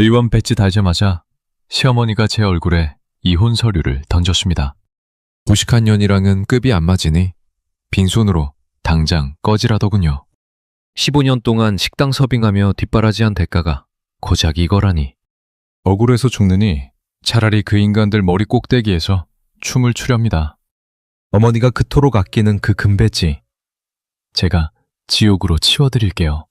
의원 배지 달자마자 시어머니가 제 얼굴에 이혼 서류를 던졌습니다. 무식한 년이랑은 급이 안 맞으니 빈손으로 당장 꺼지라더군요. 15년 동안 식당 서빙하며 뒷바라지한 대가가 고작 이거라니. 억울해서 죽느니 차라리 그 인간들 머리 꼭대기에서 춤을 추렵니다. 어머니가 그토록 아끼는 그 금배지, 제가 지옥으로 치워드릴게요.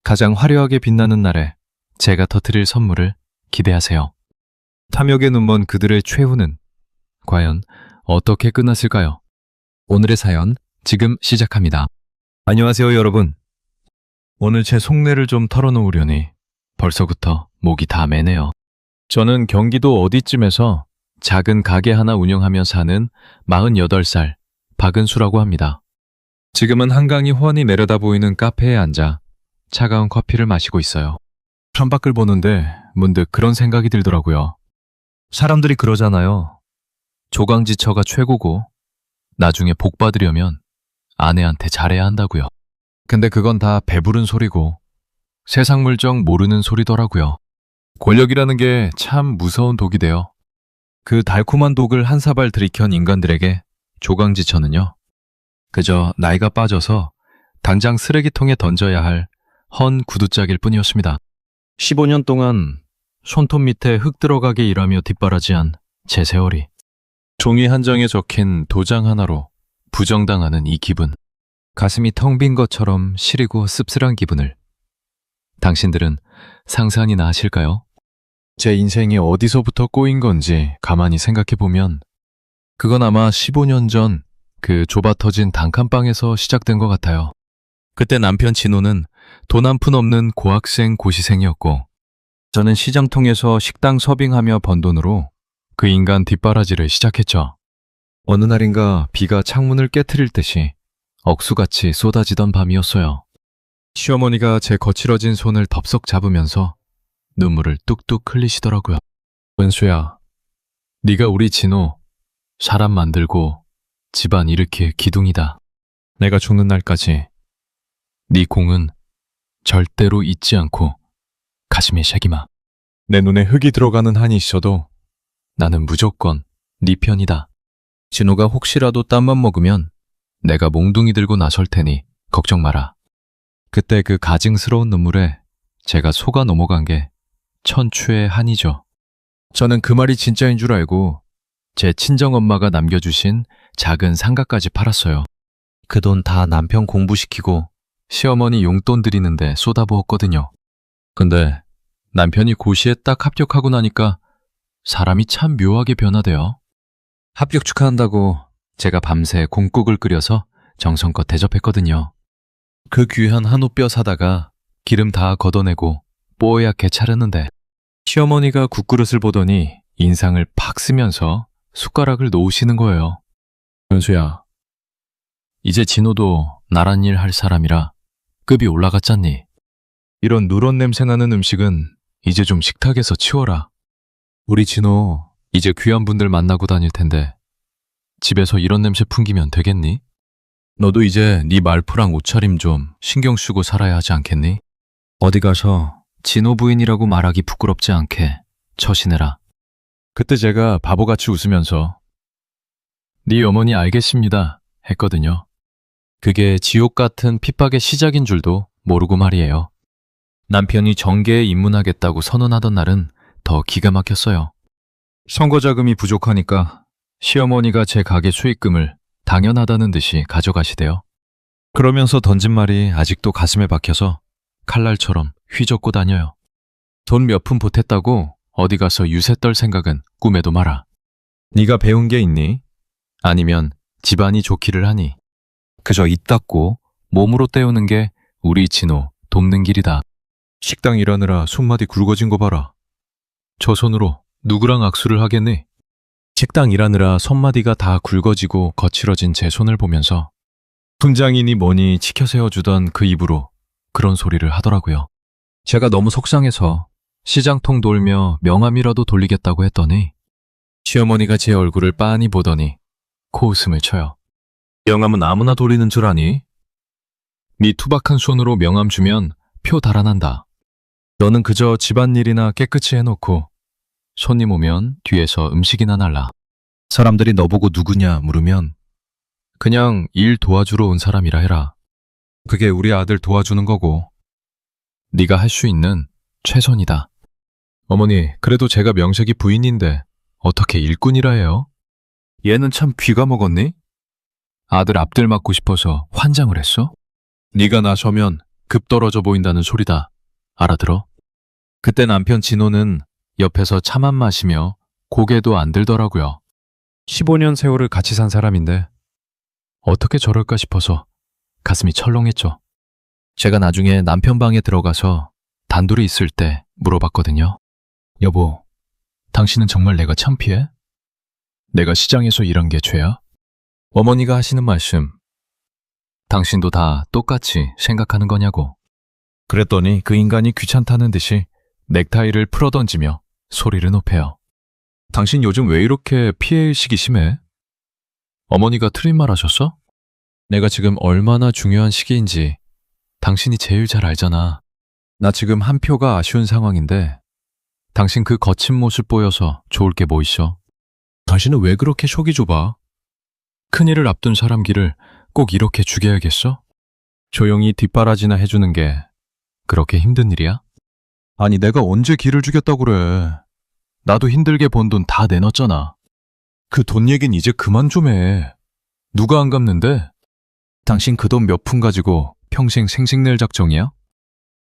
가장 화려하게 빛나는 날에 제가 터뜨릴 선물을 기대하세요. 탐욕에 눈먼 그들의 최후는 과연 어떻게 끝났을까요? 오늘의 사연 지금 시작합니다. 안녕하세요, 여러분. 오늘 제 속내를 좀 털어놓으려니 벌써부터 목이 다 매네요. 저는 경기도 어디쯤에서 작은 가게 하나 운영하며 사는 48살 박은수라고 합니다. 지금은 한강이 훤히 내려다 보이는 카페에 앉아 차가운 커피를 마시고 있어요. 창밖을 보는데 문득 그런 생각이 들더라고요. 사람들이 그러잖아요. 조강지처가 최고고 나중에 복 받으려면 아내한테 잘해야 한다고요. 근데 그건 다 배부른 소리고 세상 물정 모르는 소리더라고요. 권력이라는 게 참 무서운 독이 돼요. 그 달콤한 독을 한 사발 들이켠 인간들에게 조강지처는요, 그저 나이가 빠져서 당장 쓰레기통에 던져야 할 헌 구두짝일 뿐이었습니다. 15년 동안 손톱 밑에 흙 들어가게 일하며 뒷바라지한 제 세월이 종이 한 장에 적힌 도장 하나로 부정당하는 이 기분, 가슴이 텅 빈 것처럼 시리고 씁쓸한 기분을 당신들은 상상이나 하실까요? 제 인생이 어디서부터 꼬인 건지 가만히 생각해보면 그건 아마 15년 전 그 좁아터진 단칸방에서 시작된 것 같아요. 그때 남편 진호는 돈 한 푼 없는 고학생 고시생이었고 저는 시장통에서 식당 서빙하며 번 돈으로 그 인간 뒷바라지를 시작했죠. 어느 날인가 비가 창문을 깨트릴 듯이 억수같이 쏟아지던 밤이었어요. 시어머니가 제 거칠어진 손을 덥석 잡으면서 눈물을 뚝뚝 흘리시더라고요. 은수야, 네가 우리 진호 사람 만들고 집안 일으킬 기둥이다. 내가 죽는 날까지 네 공은 절대로 잊지 않고 가슴에 새기마. 내 눈에 흙이 들어가는 한이 있어도 나는 무조건 네 편이다. 진호가 혹시라도 땀만 먹으면 내가 몽둥이 들고 나설 테니 걱정 마라. 그때 그 가증스러운 눈물에 제가 속아 넘어간 게 천추의 한이죠. 저는 그 말이 진짜인 줄 알고 제 친정엄마가 남겨주신 작은 상가까지 팔았어요. 그 돈 다 남편 공부시키고 시어머니 용돈 드리는데 쏟아부었거든요. 근데 남편이 고시에 딱 합격하고 나니까 사람이 참 묘하게 변하대요. 합격 축하한다고 제가 밤새 곰국을 끓여서 정성껏 대접했거든요. 그 귀한 한우뼈 사다가 기름 다 걷어내고 뽀얗게 차렸는데 시어머니가 국그릇을 보더니 인상을 팍 쓰면서 숟가락을 놓으시는 거예요. 은수야, 이제 진호도 나란 일 할 사람이라 급이 올라갔잖니. 이런 누런 냄새 나는 음식은 이제 좀 식탁에서 치워라. 우리 진호 이제 귀한 분들 만나고 다닐 텐데 집에서 이런 냄새 풍기면 되겠니? 너도 이제 네 말투랑 옷차림 좀 신경 쓰고 살아야 하지 않겠니? 어디 가서 진호 부인이라고 말하기 부끄럽지 않게 처신해라. 그때 제가 바보같이 웃으면서 네 어머니 알겠습니다 했거든요. 그게 지옥 같은 핍박의 시작인 줄도 모르고 말이에요. 남편이 정계에 입문하겠다고 선언하던 날은 더 기가 막혔어요. 선거 자금이 부족하니까 시어머니가 제 가게 수익금을 당연하다는 듯이 가져가시대요. 그러면서 던진 말이 아직도 가슴에 박혀서 칼날처럼 휘젓고 다녀요. 돈 몇 푼 보탰다고 어디 가서 유세 떨 생각은 꿈에도 마라. 네가 배운 게 있니? 아니면 집안이 좋기를 하니? 그저 입 닫고 몸으로 때우는 게 우리 진호 돕는 길이다. 식당 일하느라 손마디 굵어진 거 봐라. 저 손으로 누구랑 악수를 하겠니? 식당 일하느라 손마디가 다 굵어지고 거칠어진 제 손을 보면서 훈장이니 뭐니 치켜 세워주던 그 입으로 그런 소리를 하더라고요. 제가 너무 속상해서 시장통 돌며 명함이라도 돌리겠다고 했더니 시어머니가 제 얼굴을 빤히 보더니 코웃음을 쳐요. 명함은 아무나 돌리는 줄 아니? 네 투박한 손으로 명함 주면 표 달아난다. 너는 그저 집안일이나 깨끗이 해놓고 손님 오면 뒤에서 음식이나 날라. 사람들이 너보고 누구냐 물으면 그냥 일 도와주러 온 사람이라 해라. 그게 우리 아들 도와주는 거고 네가 할 수 있는 최선이다. 어머니, 그래도 제가 명색이 부인인데 어떻게 일꾼이라 해요? 얘는 참 귀가 먹었니? 아들 앞들 맞고 싶어서 환장을 했어? 네가 나서면 급 떨어져 보인다는 소리다. 알아들어? 그때 남편 진호는 옆에서 차만 마시며 고개도 안 들더라고요. 15년 세월을 같이 산 사람인데 어떻게 저럴까 싶어서 가슴이 철렁했죠. 제가 나중에 남편 방에 들어가서 단둘이 있을 때 물어봤거든요. 여보, 당신은 정말 내가 창피해? 내가 시장에서 일한 게 죄야? 어머니가 하시는 말씀, 당신도 다 똑같이 생각하는 거냐고. 그랬더니 그 인간이 귀찮다는 듯이 넥타이를 풀어던지며 소리를 높여요. 당신 요즘 왜 이렇게 피해의식이 심해? 어머니가 틀린 말 하셨어? 내가 지금 얼마나 중요한 시기인지 당신이 제일 잘 알잖아. 나 지금 한 표가 아쉬운 상황인데 당신 그 거친 모습 보여서 좋을 게 뭐 있어? 당신은 왜 그렇게 속이 좁아? 큰일을 앞둔 사람 길을 꼭 이렇게 죽여야겠어? 조용히 뒷바라지나 해주는 게 그렇게 힘든 일이야? 아니, 내가 언제 길을 죽였다고 그래. 나도 힘들게 번 돈 다 내놨잖아. 그 돈 얘긴 이제 그만 좀 해. 누가 안 갚는데? 당신 그 돈 몇 푼 가지고 평생 생색낼 작정이야?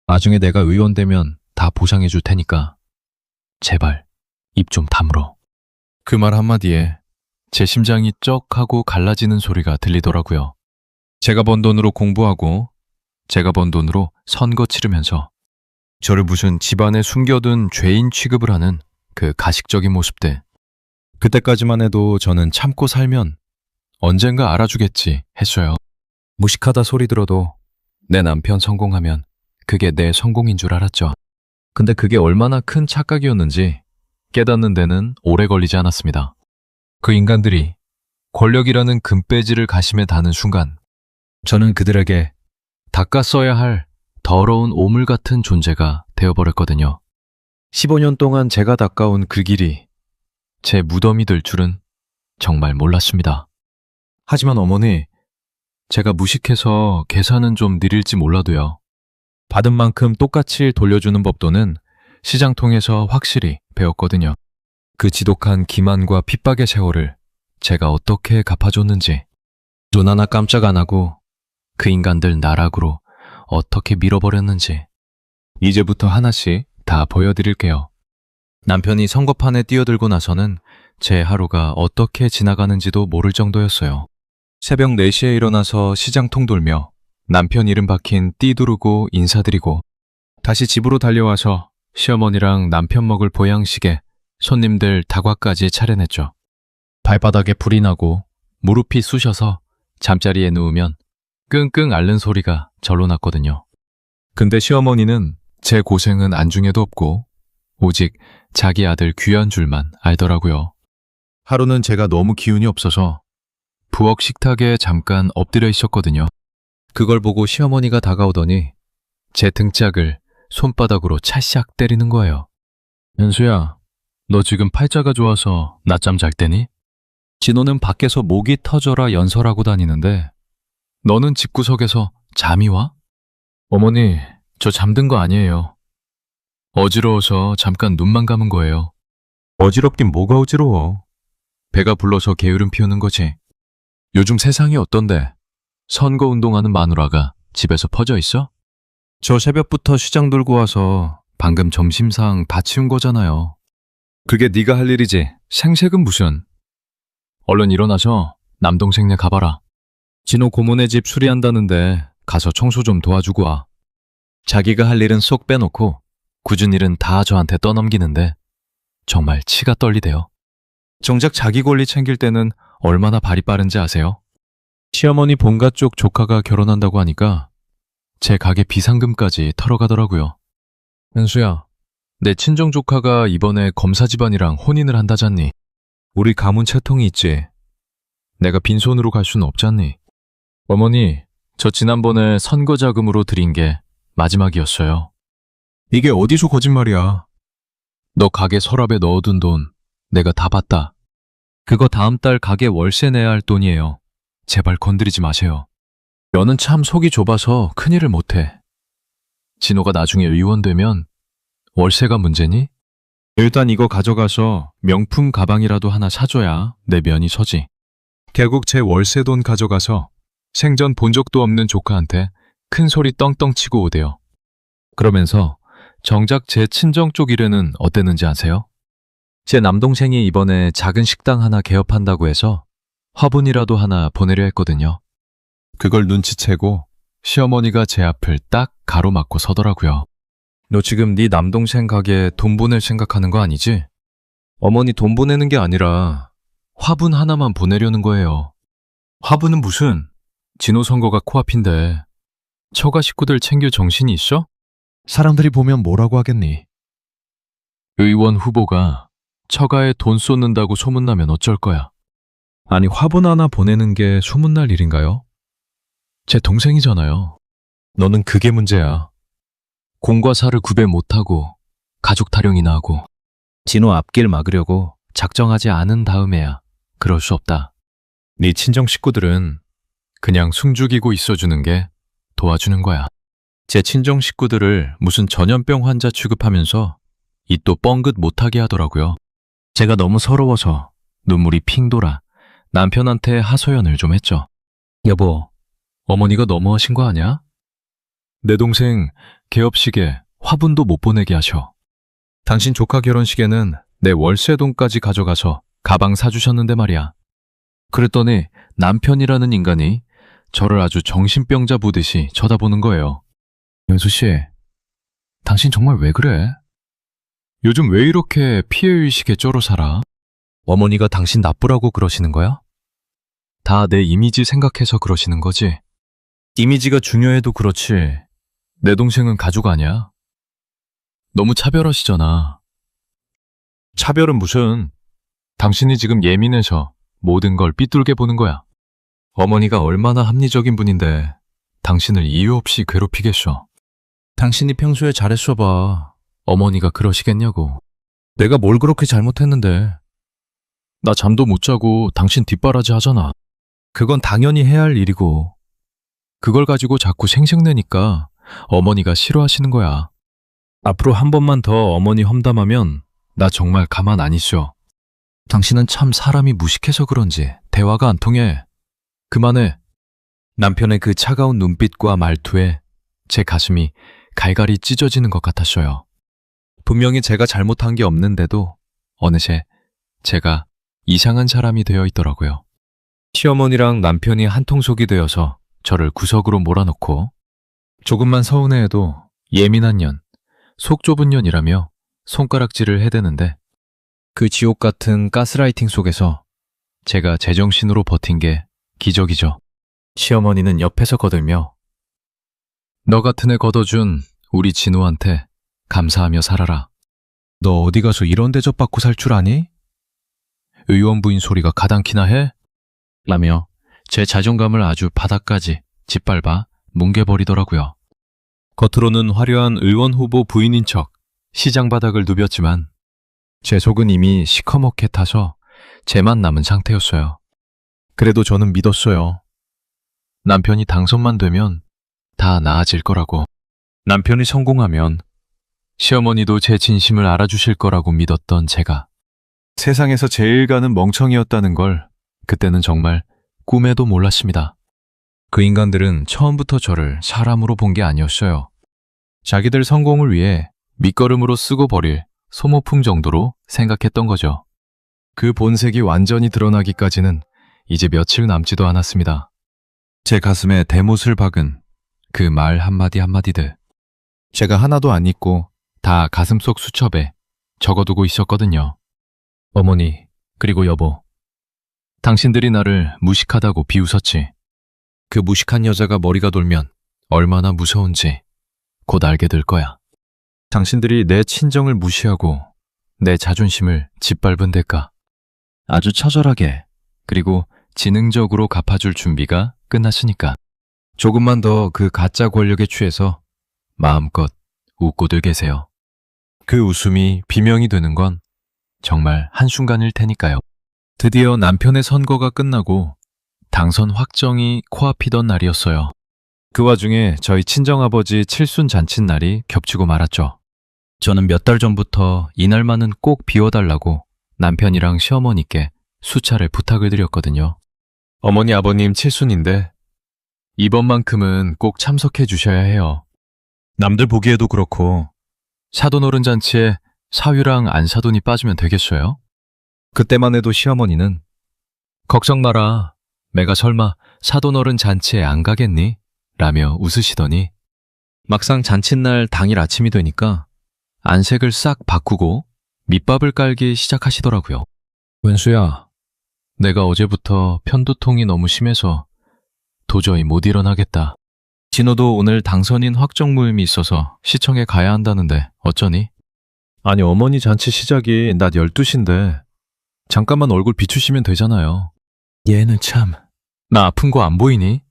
나중에 내가 의원 되면 다 보상해 줄 테니까 제발 입 좀 다물어. 그 말 한마디에 제 심장이 쩍 하고 갈라지는 소리가 들리더라고요. 제가 번 돈으로 공부하고 제가 번 돈으로 선거 치르면서 저를 무슨 집안에 숨겨둔 죄인 취급을 하는 그 가식적인 모습들. 그때까지만 해도 저는 참고 살면 언젠가 알아주겠지 했어요. 무식하다 소리 들어도 내 남편 성공하면 그게 내 성공인 줄 알았죠. 근데 그게 얼마나 큰 착각이었는지 깨닫는 데는 오래 걸리지 않았습니다. 그 인간들이 권력이라는 금배지를 가심에 다는 순간 저는 그들에게 닦아 써야 할 더러운 오물 같은 존재가 되어버렸거든요. 15년 동안 제가 닦아온 그 길이 제 무덤이 될 줄은 정말 몰랐습니다. 하지만 어머니, 제가 무식해서 계산은 좀 느릴지 몰라도요. 받은 만큼 똑같이 돌려주는 법도는 시장통에서 확실히 배웠거든요. 그 지독한 기만과 핍박의 세월을 제가 어떻게 갚아줬는지, 눈 하나 깜짝 안 하고 그 인간들 나락으로 어떻게 밀어버렸는지 이제부터 하나씩 다 보여드릴게요. 남편이 선거판에 뛰어들고 나서는 제 하루가 어떻게 지나가는지도 모를 정도였어요. 새벽 4시에 일어나서 시장통 돌며 남편 이름 박힌 띠 두르고 인사드리고 다시 집으로 달려와서 시어머니랑 남편 먹을 보양식에 손님들 다과까지 차려냈죠. 발바닥에 불이 나고 무릎이 쑤셔서 잠자리에 누우면 끙끙 앓는 소리가 절로 났거든요. 근데 시어머니는 제 고생은 안중에도 없고 오직 자기 아들 귀한 줄만 알더라고요. 하루는 제가 너무 기운이 없어서 부엌 식탁에 잠깐 엎드려 있었거든요. 그걸 보고 시어머니가 다가오더니 제 등짝을 손바닥으로 찰싹 때리는 거예요. 연수야, 너 지금 팔자가 좋아서 낮잠 잘 때니? 진호는 밖에서 목이 터져라 연설하고 다니는데 너는 집구석에서 잠이 와? 어머니, 저 잠든 거 아니에요. 어지러워서 잠깐 눈만 감은 거예요. 어지럽긴 뭐가 어지러워. 배가 불러서 게으름 피우는 거지. 요즘 세상이 어떤데? 선거운동하는 마누라가 집에서 퍼져 있어? 저 새벽부터 시장 돌고 와서 방금 점심상 다 치운 거잖아요. 그게 네가 할 일이지. 생색은 무슨. 얼른 일어나서 남동생네 가봐라. 진호 고모네 집 수리한다는데 가서 청소 좀 도와주고 와. 자기가 할 일은 쏙 빼놓고 굳은 일은 다 저한테 떠넘기는데 정말 치가 떨리대요. 정작 자기 권리 챙길 때는 얼마나 발이 빠른지 아세요? 시어머니 본가 쪽 조카가 결혼한다고 하니까 제 가게 비상금까지 털어가더라고요. 현수야, 내 친정 조카가 이번에 검사 집안이랑 혼인을 한다잖니. 우리 가문 채통이 있지. 내가 빈손으로 갈 수는 없잖니. 어머니, 저 지난번에 선거 자금으로 드린 게 마지막이었어요. 이게 어디서 거짓말이야? 너 가게 서랍에 넣어둔 돈 내가 다 봤다. 그거 다음 달 가게 월세 내야 할 돈이에요. 제발 건드리지 마세요. 너는 참 속이 좁아서 큰일을 못해. 진호가 나중에 의원 되면 월세가 문제니? 일단 이거 가져가서 명품 가방이라도 하나 사줘야 내 면이 서지. 결국 제 월세 돈 가져가서 생전 본 적도 없는 조카한테 큰 소리 떵떵 치고 오대요. 그러면서 정작 제 친정 쪽 일에는 어땠는지 아세요? 제 남동생이 이번에 작은 식당 하나 개업한다고 해서 화분이라도 하나 보내려 했거든요. 그걸 눈치채고 시어머니가 제 앞을 딱 가로막고 서더라고요. 너 지금 네 남동생 가게에 돈 보낼 생각하는 거 아니지? 어머니 돈 보내는 게 아니라 화분 하나만 보내려는 거예요. 화분은 무슨? 진호 선거가 코앞인데 처가 식구들 챙길 정신이 있어? 사람들이 보면 뭐라고 하겠니? 의원 후보가 처가에 돈 쏟는다고 소문나면 어쩔 거야? 아니 화분 하나 보내는 게 소문날 일인가요? 제 동생이잖아요. 너는 그게 문제야. 공과 사를 구별 못하고 가족 타령이나 하고 진호 앞길 막으려고 작정하지 않은 다음에야 그럴 수 없다. 네 친정 식구들은 그냥 숨죽이고 있어주는 게 도와주는 거야. 제 친정 식구들을 무슨 전염병 환자 취급하면서 입도 뻥긋 못하게 하더라고요. 제가 너무 서러워서 눈물이 핑 돌아 남편한테 하소연을 좀 했죠. 여보, 어머니가 너무하신 거 아니야? 내 동생 개업식에 화분도 못 보내게 하셔. 당신 조카 결혼식에는 내 월세 돈까지 가져가서 가방 사주셨는데 말이야. 그랬더니 남편이라는 인간이 저를 아주 정신병자 보듯이 쳐다보는 거예요. 연수 씨, 당신 정말 왜 그래? 요즘 왜 이렇게 피해의식에 쩔어 살아? 어머니가 당신 나쁘라고 그러시는 거야? 다 내 이미지 생각해서 그러시는 거지? 이미지가 중요해도 그렇지. 내 동생은 가족 아니야? 너무 차별하시잖아. 차별은 무슨? 당신이 지금 예민해서 모든 걸 삐뚤게 보는 거야. 어머니가 얼마나 합리적인 분인데 당신을 이유 없이 괴롭히겠어. 당신이 평소에 잘했어 봐. 어머니가 그러시겠냐고. 내가 뭘 그렇게 잘못했는데. 나 잠도 못 자고 당신 뒷바라지 하잖아. 그건 당연히 해야 할 일이고. 그걸 가지고 자꾸 생색내니까 어머니가 싫어하시는 거야. 앞으로 한 번만 더 어머니 험담하면 나 정말 가만 안 있어. 당신은 참 사람이 무식해서 그런지 대화가 안 통해. 그만해. 남편의 그 차가운 눈빛과 말투에 제 가슴이 갈갈이 찢어지는 것 같았어요. 분명히 제가 잘못한 게 없는데도 어느새 제가 이상한 사람이 되어 있더라고요. 시어머니랑 남편이 한통속이 되어서 저를 구석으로 몰아넣고 조금만 서운해해도 예민한 년, 속 좁은 년이라며 손가락질을 해대는데 그 지옥 같은 가스라이팅 속에서 제가 제정신으로 버틴 게 기적이죠. 시어머니는 옆에서 거들며 너 같은 애 걷어준 우리 진우한테 감사하며 살아라. 너 어디 가서 이런 대접받고 살 줄 아니? 의원 부인 소리가 가당키나 해? 라며 제 자존감을 아주 바닥까지 짓밟아 뭉개버리더라고요. 겉으로는 화려한 의원 후보 부인인 척 시장 바닥을 누볐지만 제 속은 이미 시커멓게 타서 재만 남은 상태였어요. 그래도 저는 믿었어요. 남편이 당선만 되면 다 나아질 거라고. 남편이 성공하면 시어머니도 제 진심을 알아주실 거라고 믿었던 제가 세상에서 제일 가는 멍청이였다는 걸 그때는 정말 꿈에도 몰랐습니다. 그 인간들은 처음부터 저를 사람으로 본 게 아니었어요. 자기들 성공을 위해 밑거름으로 쓰고 버릴 소모품 정도로 생각했던 거죠. 그 본색이 완전히 드러나기까지는 이제 며칠 남지도 않았습니다. 제 가슴에 대못을 박은 그 말 한마디 한마디들. 제가 하나도 안 잊고 다 가슴속 수첩에 적어두고 있었거든요. 어머니, 그리고 여보. 당신들이 나를 무식하다고 비웃었지. 그 무식한 여자가 머리가 돌면 얼마나 무서운지 곧 알게 될 거야. 당신들이 내 친정을 무시하고 내 자존심을 짓밟은 대가 아주 처절하게 그리고 지능적으로 갚아줄 준비가 끝났으니까 조금만 더 그 가짜 권력에 취해서 마음껏 웃고들 계세요. 그 웃음이 비명이 되는 건 정말 한순간일 테니까요. 드디어 남편의 선거가 끝나고 당선 확정이 코앞이던 날이었어요. 그 와중에 저희 친정아버지 칠순 잔칫날이 겹치고 말았죠. 저는 몇 달 전부터 이날만은 꼭 비워달라고 남편이랑 시어머니께 수차례 부탁을 드렸거든요. 어머니 아버님 칠순인데 이번만큼은 꼭 참석해 주셔야 해요. 남들 보기에도 그렇고 사돈어른 잔치에 사위랑 안사돈이 빠지면 되겠어요? 그때만 해도 시어머니는 걱정 마라. 내가 설마 사돈어른 잔치에 안 가겠니? 라며 웃으시더니 막상 잔칫날 당일 아침이 되니까 안색을 싹 바꾸고 밑밥을 깔기 시작하시더라고요. wen수야, 내가 어제부터 편두통이 너무 심해서 도저히 못 일어나겠다. 진호도 오늘 당선인 확정 모임이 있어서 시청에 가야 한다는데 어쩌니? 아니 어머니 잔치 시작이 낮 12시인데 잠깐만 얼굴 비추시면 되잖아요. 얘는 참... 나 아픈 거 안 보이니?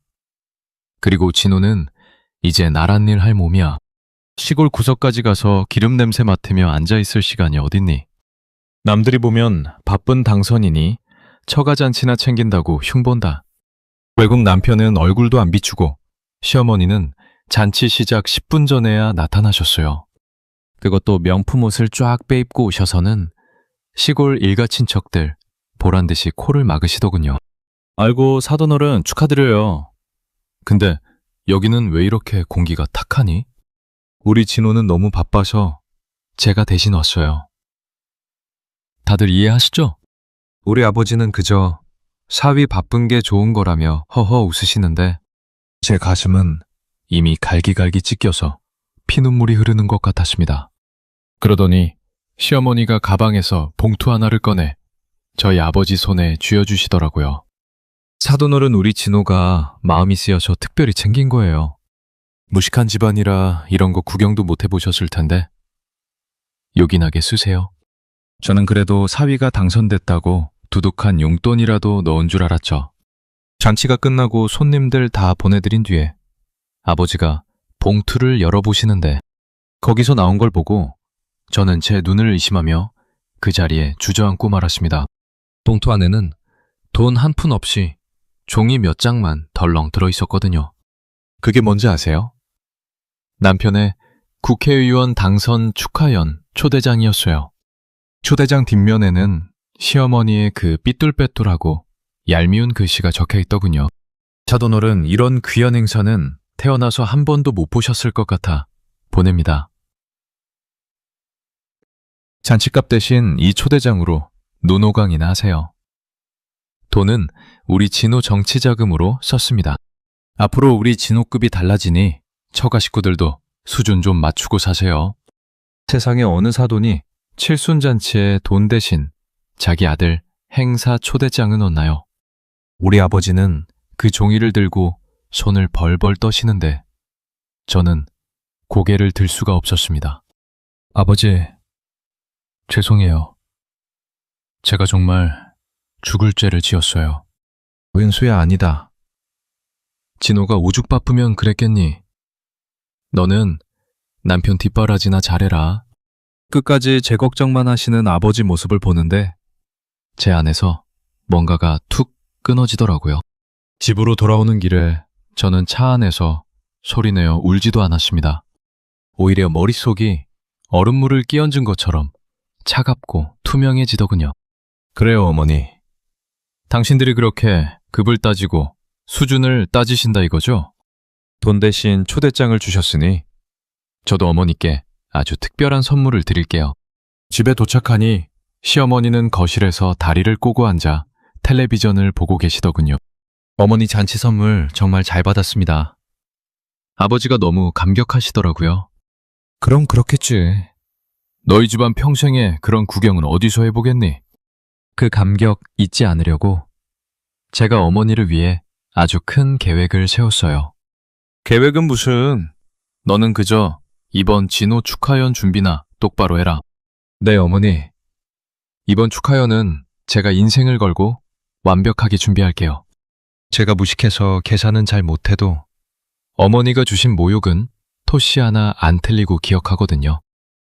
그리고 진호는 이제 나란 일 할 몸이야. 시골 구석까지 가서 기름 냄새 맡으며 앉아있을 시간이 어딨니? 남들이 보면 바쁜 당선인이 처가잔치나 챙긴다고 흉본다. 결국 남편은 얼굴도 안 비추고 시어머니는 잔치 시작 10분 전에야 나타나셨어요. 그것도 명품 옷을 쫙 빼입고 오셔서는 시골 일가 친척들 보란듯이 코를 막으시더군요. 아이고 사돈어른 축하드려요. 근데 여기는 왜 이렇게 공기가 탁하니? 우리 진호는 너무 바빠서 제가 대신 왔어요. 다들 이해하시죠? 우리 아버지는 그저 사위 바쁜 게 좋은 거라며 허허 웃으시는데 제 가슴은 이미 갈기갈기 찢겨서 피눈물이 흐르는 것 같았습니다. 그러더니 시어머니가 가방에서 봉투 하나를 꺼내 저희 아버지 손에 쥐어주시더라고요. 사돈어른 우리 진호가 마음이 쓰여서 특별히 챙긴 거예요. 무식한 집안이라 이런 거 구경도 못 해보셨을 텐데 요긴하게 쓰세요. 저는 그래도 사위가 당선됐다고 두둑한 용돈이라도 넣은 줄 알았죠. 잔치가 끝나고 손님들 다 보내드린 뒤에 아버지가 봉투를 열어보시는데 거기서 나온 걸 보고 저는 제 눈을 의심하며 그 자리에 주저앉고 말았습니다. 봉투 안에는 돈 한 푼 없이 종이 몇 장만 덜렁 들어있었거든요. 그게 뭔지 아세요? 남편의 국회의원 당선 축하연 초대장이었어요. 초대장 뒷면에는 시어머니의 그 삐뚤빼뚤하고 얄미운 글씨가 적혀있더군요. 사돈어른 이런 귀한 행사는 태어나서 한 번도 못 보셨을 것 같아 보냅니다. 잔치값 대신 이 초대장으로 노노강이나 하세요. 돈은 우리 진호 정치자금으로 썼습니다. 앞으로 우리 진호급이 달라지니 처가 식구들도 수준 좀 맞추고 사세요. 세상에 어느 사돈이 칠순잔치에 돈 대신 자기 아들 행사 초대장을 넣나요? 우리 아버지는 그 종이를 들고 손을 벌벌 떠시는데 저는 고개를 들 수가 없었습니다. 아버지, 죄송해요. 제가 정말 죽을 죄를 지었어요. 은수야 아니다. 진호가 오죽 바쁘면 그랬겠니? 너는 남편 뒷바라지나 잘해라. 끝까지 제 걱정만 하시는 아버지 모습을 보는데 제 안에서 뭔가가 툭 끊어지더라고요. 집으로 돌아오는 길에 저는 차 안에서 소리내어 울지도 않았습니다. 오히려 머릿속이 얼음물을 끼얹은 것처럼 차갑고 투명해지더군요. 그래요, 어머니. 당신들이 그렇게 급을 따지고 수준을 따지신다 이거죠? 돈 대신 초대장을 주셨으니 저도 어머니께 아주 특별한 선물을 드릴게요. 집에 도착하니 시어머니는 거실에서 다리를 꼬고 앉아 텔레비전을 보고 계시더군요. 어머니 잔치 선물 정말 잘 받았습니다. 아버지가 너무 감격하시더라고요. 그럼 그렇겠지. 너희 집안 평생에 그런 구경은 어디서 해보겠니? 그 감격 잊지 않으려고 제가 어머니를 위해 아주 큰 계획을 세웠어요. 계획은 무슨? 너는 그저 이번 진호 축하연 준비나 똑바로 해라. 네, 어머니. 이번 축하연은 제가 인생을 걸고 완벽하게 준비할게요. 제가 무식해서 계산은 잘 못해도 어머니가 주신 모욕은 토시 하나 안 틀리고 기억하거든요.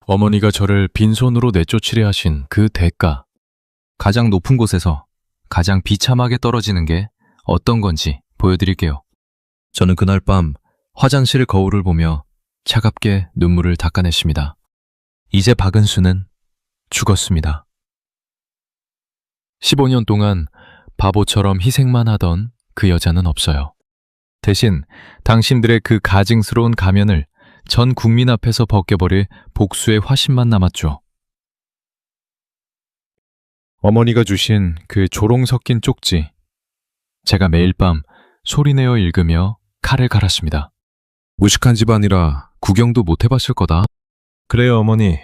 어머니가 저를 빈손으로 내쫓으려 하신 그 대가. 가장 높은 곳에서 가장 비참하게 떨어지는 게 어떤 건지 보여드릴게요. 저는 그날 밤 화장실 거울을 보며 차갑게 눈물을 닦아냈습니다. 이제 박은수는 죽었습니다. 15년 동안 바보처럼 희생만 하던 그 여자는 없어요. 대신 당신들의 그 가증스러운 가면을 전 국민 앞에서 벗겨버릴 복수의 화신만 남았죠. 어머니가 주신 그 조롱 섞인 쪽지. 제가 매일 밤 소리내어 읽으며 칼을 갈았습니다. 무식한 집안이라 구경도 못 해봤을 거다. 그래요, 어머니.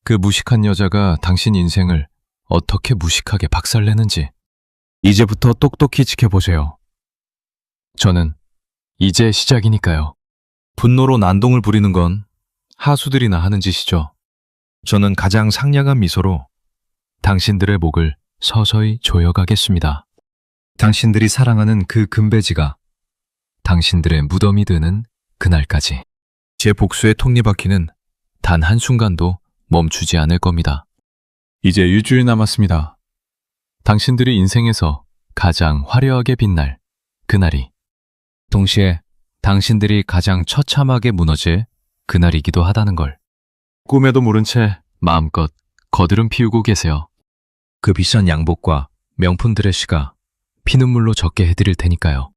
그 무식한 여자가 당신 인생을 어떻게 무식하게 박살내는지 이제부터 똑똑히 지켜보세요. 저는 이제 시작이니까요. 분노로 난동을 부리는 건 하수들이나 하는 짓이죠. 저는 가장 상냥한 미소로 당신들의 목을 서서히 조여가겠습니다. 당신들이 사랑하는 그 금배지가 당신들의 무덤이 되는 그날까지 제 복수의 톱니바퀴는 단 한순간도 멈추지 않을 겁니다. 이제 일주일 남았습니다. 당신들이 인생에서 가장 화려하게 빛날 그날이, 동시에 당신들이 가장 처참하게 무너질 그날이기도 하다는 걸 꿈에도 모른 채 마음껏 거드름 피우고 계세요. 그 비싼 양복과 명품 드레스가 피눈물로 젖게 해드릴 테니까요.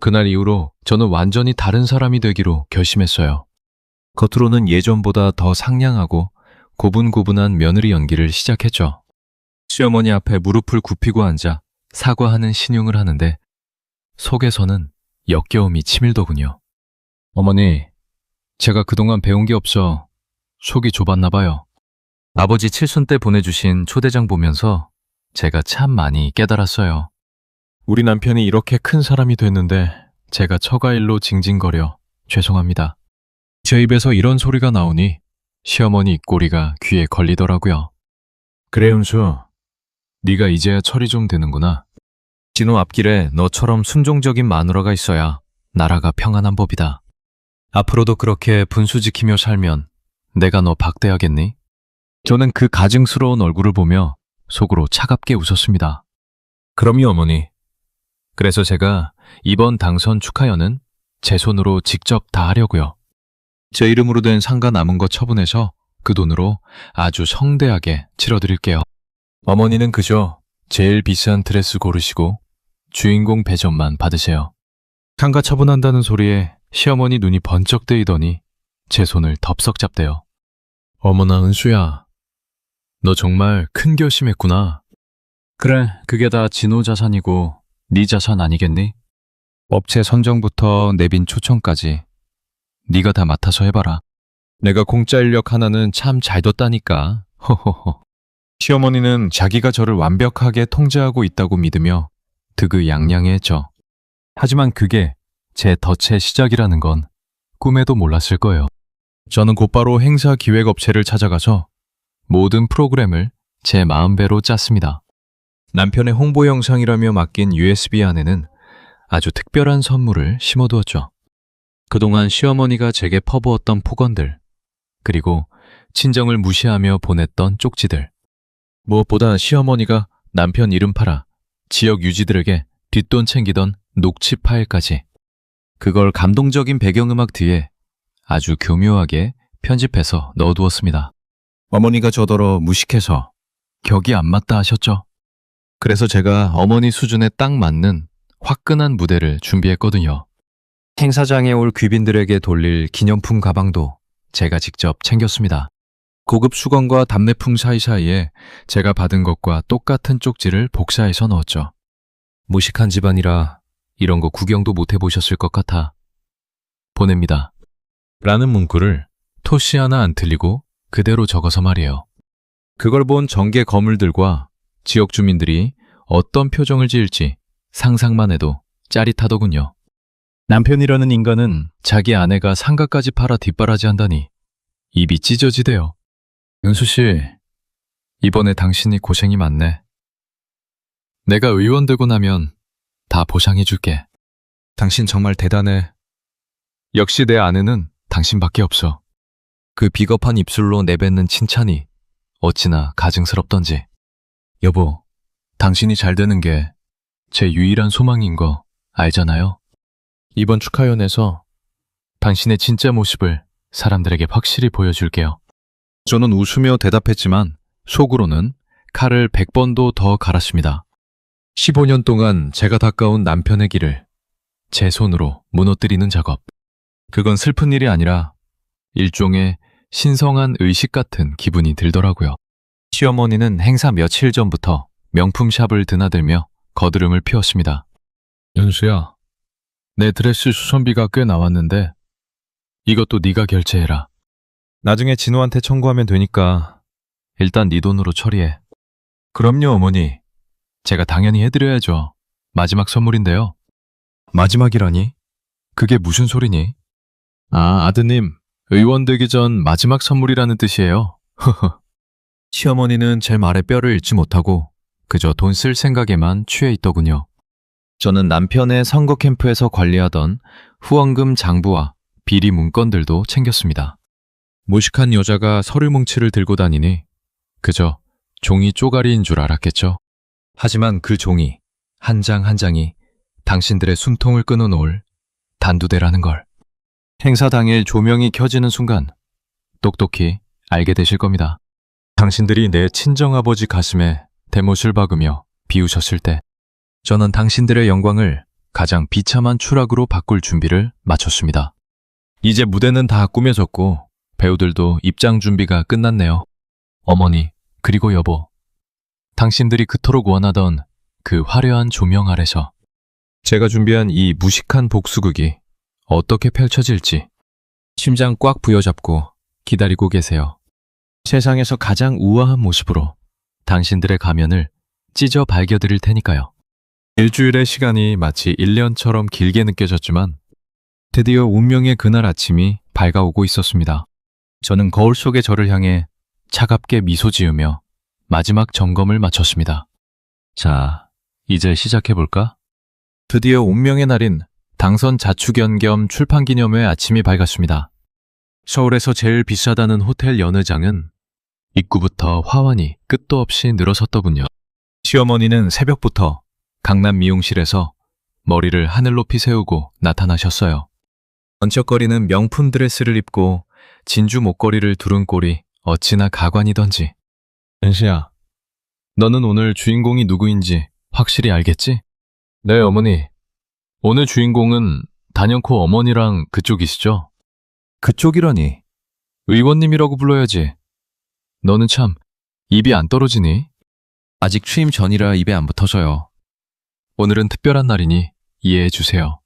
그날 이후로 저는 완전히 다른 사람이 되기로 결심했어요. 겉으로는 예전보다 더 상냥하고 고분고분한 며느리 연기를 시작했죠. 시어머니 앞에 무릎을 굽히고 앉아 사과하는 신용을 하는데 속에서는 역겨움이 치밀더군요. 어머니, 제가 그동안 배운 게 없어 속이 좁았나 봐요. 아버지 칠순 때 보내주신 초대장 보면서 제가 참 많이 깨달았어요. 우리 남편이 이렇게 큰 사람이 됐는데 제가 처가일로 징징거려 죄송합니다. 제 입에서 이런 소리가 나오니 시어머니 입꼬리가 귀에 걸리더라고요. 그래, 은수. 네가 이제야 철이 좀 드는구나. 진호 앞길에 너처럼 순종적인 마누라가 있어야 나라가 평안한 법이다. 앞으로도 그렇게 분수 지키며 살면 내가 너 박대하겠니? 저는 그 가증스러운 얼굴을 보며 속으로 차갑게 웃었습니다. 그럼요, 어머니. 그래서 제가 이번 당선 축하연은 제 손으로 직접 다 하려고요. 제 이름으로 된 상가 남은 거 처분해서 그 돈으로 아주 성대하게 치러드릴게요. 어머니는 그저 제일 비싼 드레스 고르시고 주인공 배전만 받으세요. 상가 처분한다는 소리에 시어머니 눈이 번쩍 뜨이더니 제 손을 덥석 잡대요. 어머나, 은수야. 너 정말 큰 결심했구나. 그래, 그게 다 진호 자산이고 네 자산 아니겠니? 업체 선정부터 내빈 초청까지 네가 다 맡아서 해봐라. 내가 공짜 인력 하나는 참 잘 뒀다니까. 허허허. 시어머니는 자기가 저를 완벽하게 통제하고 있다고 믿으며 득의양양해했죠. 하지만 그게 제 덫의 시작이라는 건 꿈에도 몰랐을 거예요. 저는 곧바로 행사 기획업체를 찾아가서 모든 프로그램을 제 마음대로 짰습니다. 남편의 홍보 영상이라며 맡긴 USB 안에는 아주 특별한 선물을 심어두었죠. 그동안 시어머니가 제게 퍼부었던 폭언들, 그리고 친정을 무시하며 보냈던 쪽지들. 무엇보다 시어머니가 남편 이름 팔아 지역 유지들에게 뒷돈 챙기던 녹취 파일까지. 그걸 감동적인 배경음악 뒤에 아주 교묘하게 편집해서 넣어두었습니다. 어머니가 저더러 무식해서 격이 안 맞다 하셨죠. 그래서 제가 어머니 수준에 딱 맞는 화끈한 무대를 준비했거든요. 행사장에 올 귀빈들에게 돌릴 기념품 가방도 제가 직접 챙겼습니다. 고급 수건과 답례품 사이사이에 제가 받은 것과 똑같은 쪽지를 복사해서 넣었죠. 무식한 집안이라 이런 거 구경도 못 해보셨을 것 같아 보냅니다. 라는 문구를 토시 하나 안 틀리고 그대로 적어서 말이에요. 그걸 본 정계 거물들과 지역 주민들이 어떤 표정을 지을지 상상만 해도 짜릿하더군요. 남편이라는 인간은 자기 아내가 상가까지 팔아 뒷바라지 한다니 입이 찢어지대요. 은수씨, 이번에 당신이 고생이 많네. 내가 의원 되고 나면 다 보상해줄게. 당신 정말 대단해. 역시 내 아내는 당신밖에 없어. 그 비겁한 입술로 내뱉는 칭찬이 어찌나 가증스럽던지. 여보, 당신이 잘 되는 게 제 유일한 소망인 거 알잖아요? 이번 축하연에서 당신의 진짜 모습을 사람들에게 확실히 보여줄게요. 저는 웃으며 대답했지만 속으로는 칼을 100번도 더 갈았습니다. 15년 동안 제가 닦아온 남편의 길을 제 손으로 무너뜨리는 작업. 그건 슬픈 일이 아니라 일종의 신성한 의식 같은 기분이 들더라고요. 시어머니는 행사 며칠 전부터 명품 샵을 드나들며 거드름을 피웠습니다. 연수야, 내 드레스 수선비가 꽤 나왔는데 이것도 네가 결제해라. 나중에 진호한테 청구하면 되니까 일단 네 돈으로 처리해. 그럼요, 어머니. 제가 당연히 해드려야죠. 마지막 선물인데요. 마지막이라니? 그게 무슨 소리니? 아, 아드님, 의원 되기 전 마지막 선물이라는 뜻이에요. 시어머니는 제 말에 뼈를 잃지 못하고 그저 돈 쓸 생각에만 취해 있더군요. 저는 남편의 선거 캠프에서 관리하던 후원금 장부와 비리 문건들도 챙겼습니다. 무식한 여자가 서류 뭉치를 들고 다니니 그저 종이 쪼가리인 줄 알았겠죠. 하지만 그 종이 한 장 한 장이 당신들의 숨통을 끊어놓을 단두대라는 걸 행사 당일 조명이 켜지는 순간 똑똑히 알게 되실 겁니다. 당신들이 내 친정아버지 가슴에 대못을 박으며 비우셨을 때 저는 당신들의 영광을 가장 비참한 추락으로 바꿀 준비를 마쳤습니다. 이제 무대는 다 꾸며졌고 배우들도 입장 준비가 끝났네요. 어머니, 그리고 여보, 당신들이 그토록 원하던 그 화려한 조명 아래서 제가 준비한 이 무식한 복수극이 어떻게 펼쳐질지 심장 꽉 부여잡고 기다리고 계세요. 세상에서 가장 우아한 모습으로 당신들의 가면을 찢어 발겨드릴 테니까요. 일주일의 시간이 마치 1년처럼 길게 느껴졌지만 드디어 운명의 그날 아침이 밝아오고 있었습니다. 저는 거울 속의 저를 향해 차갑게 미소 지으며 마지막 점검을 마쳤습니다. 자, 이제 시작해볼까? 드디어 운명의 날인 당선 자축연 겸 출판기념회 아침이 밝았습니다. 서울에서 제일 비싸다는 호텔 연회장은 입구부터 화환이 끝도 없이 늘어섰더군요. 시어머니는 새벽부터 강남 미용실에서 머리를 하늘 높이 세우고 나타나셨어요. 번쩍거리는 명품 드레스를 입고 진주 목걸이를 두른 꼴이 어찌나 가관이던지. 은시야, 너는 오늘 주인공이 누구인지 확실히 알겠지? 네, 어머니. 오늘 주인공은 단연코 어머니랑 그쪽이시죠? 그쪽이라니. 의원님이라고 불러야지. 너는 참 입이 안 떨어지니? 아직 취임 전이라 입에 안 붙어서요. 오늘은 특별한 날이니 이해해 주세요.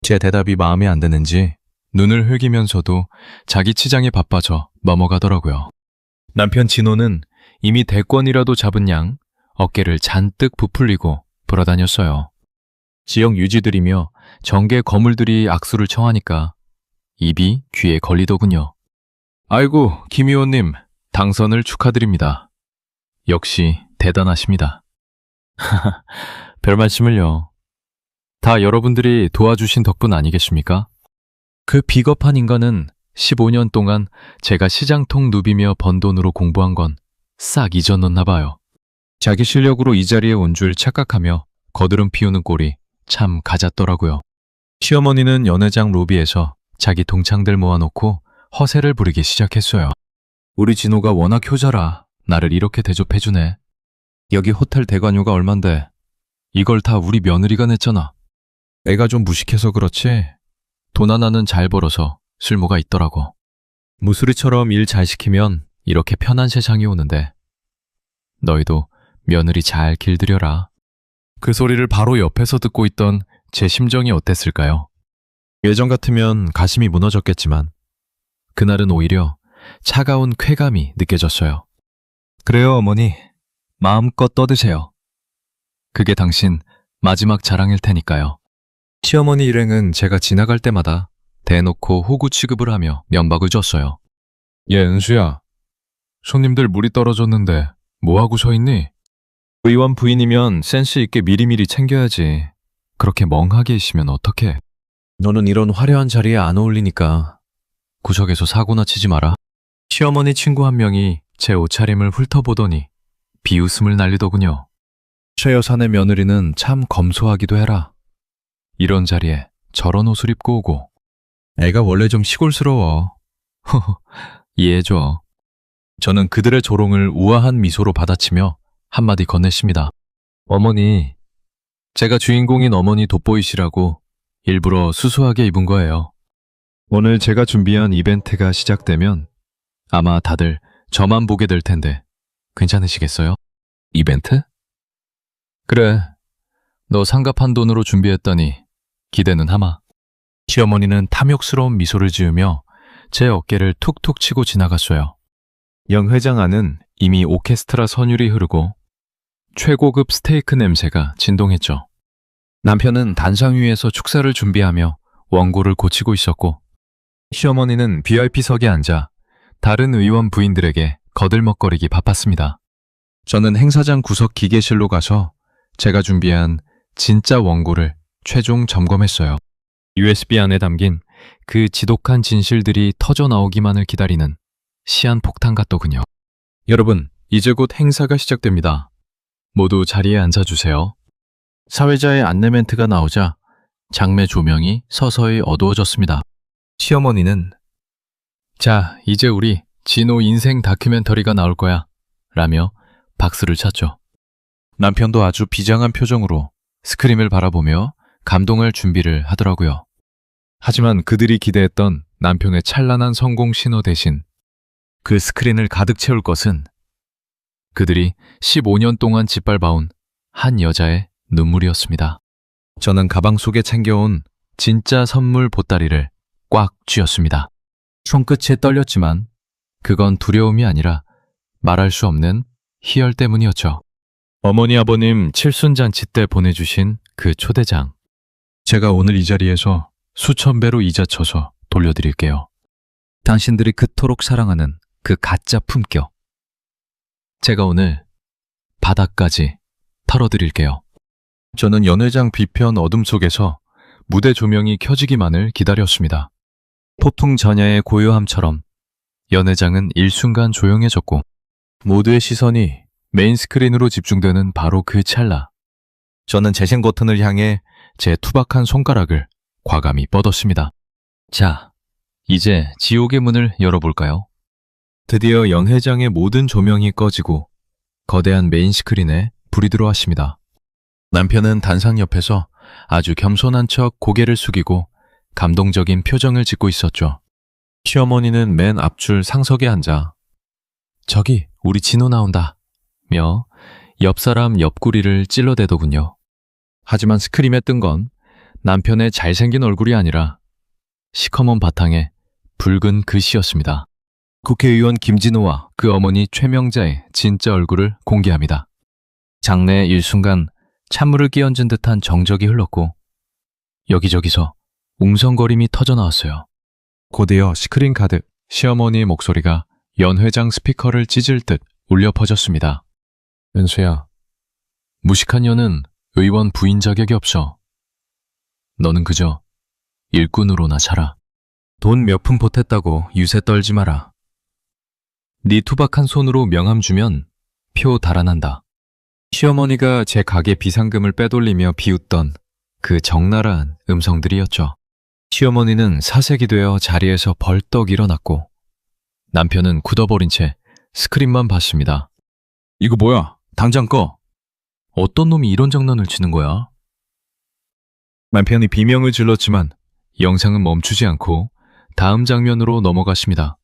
제 대답이 마음에 안 드는지 눈을 흘기면서도 자기 치장에 바빠져 넘어가더라고요. 남편 진호는 이미 대권이라도 잡은 양 어깨를 잔뜩 부풀리고 돌아다녔어요. 지역 유지들이며 정계 거물들이 악수를 청하니까 입이 귀에 걸리더군요. 아이고, 김 의원님, 당선을 축하드립니다. 역시 대단하십니다. 별 말씀을요. 다 여러분들이 도와주신 덕분 아니겠습니까? 그 비겁한 인간은 15년 동안 제가 시장통 누비며 번 돈으로 공부한 건 싹 잊어놓나 봐요. 자기 실력으로 이 자리에 온 줄 착각하며 거드름 피우는 꼴이 참 가잣더라고요. 시어머니는 연회장 로비에서 자기 동창들 모아놓고 허세를 부리기 시작했어요. 우리 진호가 워낙 효자라 나를 이렇게 대접해주네. 여기 호텔 대관료가 얼만데 이걸 다 우리 며느리가 냈잖아. 애가 좀 무식해서 그렇지 돈 하나는 잘 벌어서 쓸모가 있더라고. 무수리처럼 일 잘 시키면 이렇게 편한 세상이 오는데 너희도 며느리 잘 길들여라. 그 소리를 바로 옆에서 듣고 있던 제 심정이 어땠을까요? 예전 같으면 가슴이 무너졌겠지만 그날은 오히려 차가운 쾌감이 느껴졌어요. 그래요, 어머니. 마음껏 떠드세요. 그게 당신 마지막 자랑일 테니까요. 시어머니 일행은 제가 지나갈 때마다 대놓고 호구 취급을 하며 면박을 줬어요. 예, 은수야. 손님들 물이 떨어졌는데 뭐하고 서 있니? 의원 부인이면 센스 있게 미리미리 챙겨야지. 그렇게 멍하게 있으면 어떡해. 너는 이런 화려한 자리에 안 어울리니까 구석에서 사고나 치지 마라. 시어머니 친구 한 명이 제 옷차림을 훑어보더니 비웃음을 날리더군요. 최 여사네 며느리는 참 검소하기도 해라. 이런 자리에 저런 옷을 입고 오고. 애가 원래 좀 시골스러워. 허허, 이해해줘. 저는 그들의 조롱을 우아한 미소로 받아치며 한마디 건넸습니다. 어머니, 제가 주인공인 어머니 돋보이시라고 일부러 수수하게 입은 거예요. 오늘 제가 준비한 이벤트가 시작되면 아마 다들 저만 보게 될 텐데 괜찮으시겠어요? 이벤트? 그래, 너 상갑한 돈으로 준비했다니 기대는 하마. 시어머니는 탐욕스러운 미소를 지으며 제 어깨를 툭툭 치고 지나갔어요. 영 회장 안은 이미 오케스트라 선율이 흐르고 최고급 스테이크 냄새가 진동했죠. 남편은 단상 위에서 축사를 준비하며 원고를 고치고 있었고, 시어머니는 VIP석에 앉아 다른 의원 부인들에게 거들먹거리기 바빴습니다. 저는 행사장 구석 기계실로 가서 제가 준비한 진짜 원고를 최종 점검했어요. USB 안에 담긴 그 지독한 진실들이 터져 나오기만을 기다리는 시한폭탄 같더군요. 여러분, 이제 곧 행사가 시작됩니다. 모두 자리에 앉아주세요. 사회자의 안내 멘트가 나오자 장매 조명이 서서히 어두워졌습니다. 시어머니는 자, 이제 우리 진호 인생 다큐멘터리가 나올 거야 라며 박수를 쳤죠. 남편도 아주 비장한 표정으로 스크림을 바라보며 감동할 준비를 하더라고요. 하지만 그들이 기대했던 남편의 찬란한 성공 신호 대신 그 스크린을 가득 채울 것은 그들이 15년 동안 짓밟아온 한 여자의 눈물이었습니다. 저는 가방 속에 챙겨온 진짜 선물 보따리를 꽉 쥐었습니다. 손끝이 떨렸지만 그건 두려움이 아니라 말할 수 없는 희열 때문이었죠. 어머니 아버님 칠순잔치 때 보내주신 그 초대장. 제가 오늘 이 자리에서 수천 배로 이자 쳐서 돌려드릴게요. 당신들이 그토록 사랑하는 그 가짜 품격. 제가 오늘 바닥까지 털어드릴게요. 저는 연회장 뒤편 어둠 속에서 무대 조명이 켜지기만을 기다렸습니다. 폭풍 전야의 고요함처럼 연회장은 일순간 조용해졌고 모두의 시선이 메인 스크린으로 집중되는 바로 그 찰나. 저는 재생 버튼을 향해 제 투박한 손가락을 과감히 뻗었습니다. 자, 이제 지옥의 문을 열어볼까요? 드디어 연회장의 모든 조명이 꺼지고 거대한 메인 스크린에 불이 들어왔습니다. 남편은 단상 옆에서 아주 겸손한 척 고개를 숙이고 감동적인 표정을 짓고 있었죠. 시어머니는 맨 앞줄 상석에 앉아 저기 우리 진호 나온다 며 옆사람 옆구리를 찔러대더군요. 하지만 스크림에 뜬 건 남편의 잘생긴 얼굴이 아니라 시커먼 바탕에 붉은 글씨였습니다. 국회의원 김진호와 그 어머니 최명자의 진짜 얼굴을 공개합니다. 장내의 일순간 찬물을 끼얹은 듯한 정적이 흘렀고 여기저기서 웅성거림이 터져나왔어요. 곧이어 스크린 가득 시어머니의 목소리가 연회장 스피커를 찢을 듯 울려 퍼졌습니다. 은수야, 무식한 년은 의원 부인 자격이 없어. 너는 그저 일꾼으로나 살아. 돈 몇 푼 보탰다고 유세 떨지 마라. 네 투박한 손으로 명함 주면 표 달아난다. 시어머니가 제 가게 비상금을 빼돌리며 비웃던 그 적나라한 음성들이었죠. 시어머니는 사색이 되어 자리에서 벌떡 일어났고 남편은 굳어버린 채 스크린만 봤습니다. 이거 뭐야? 당장 꺼. 어떤 놈이 이런 장난을 치는 거야? 남편이 비명을 질렀지만 영상은 멈추지 않고 다음 장면으로 넘어갔습니다.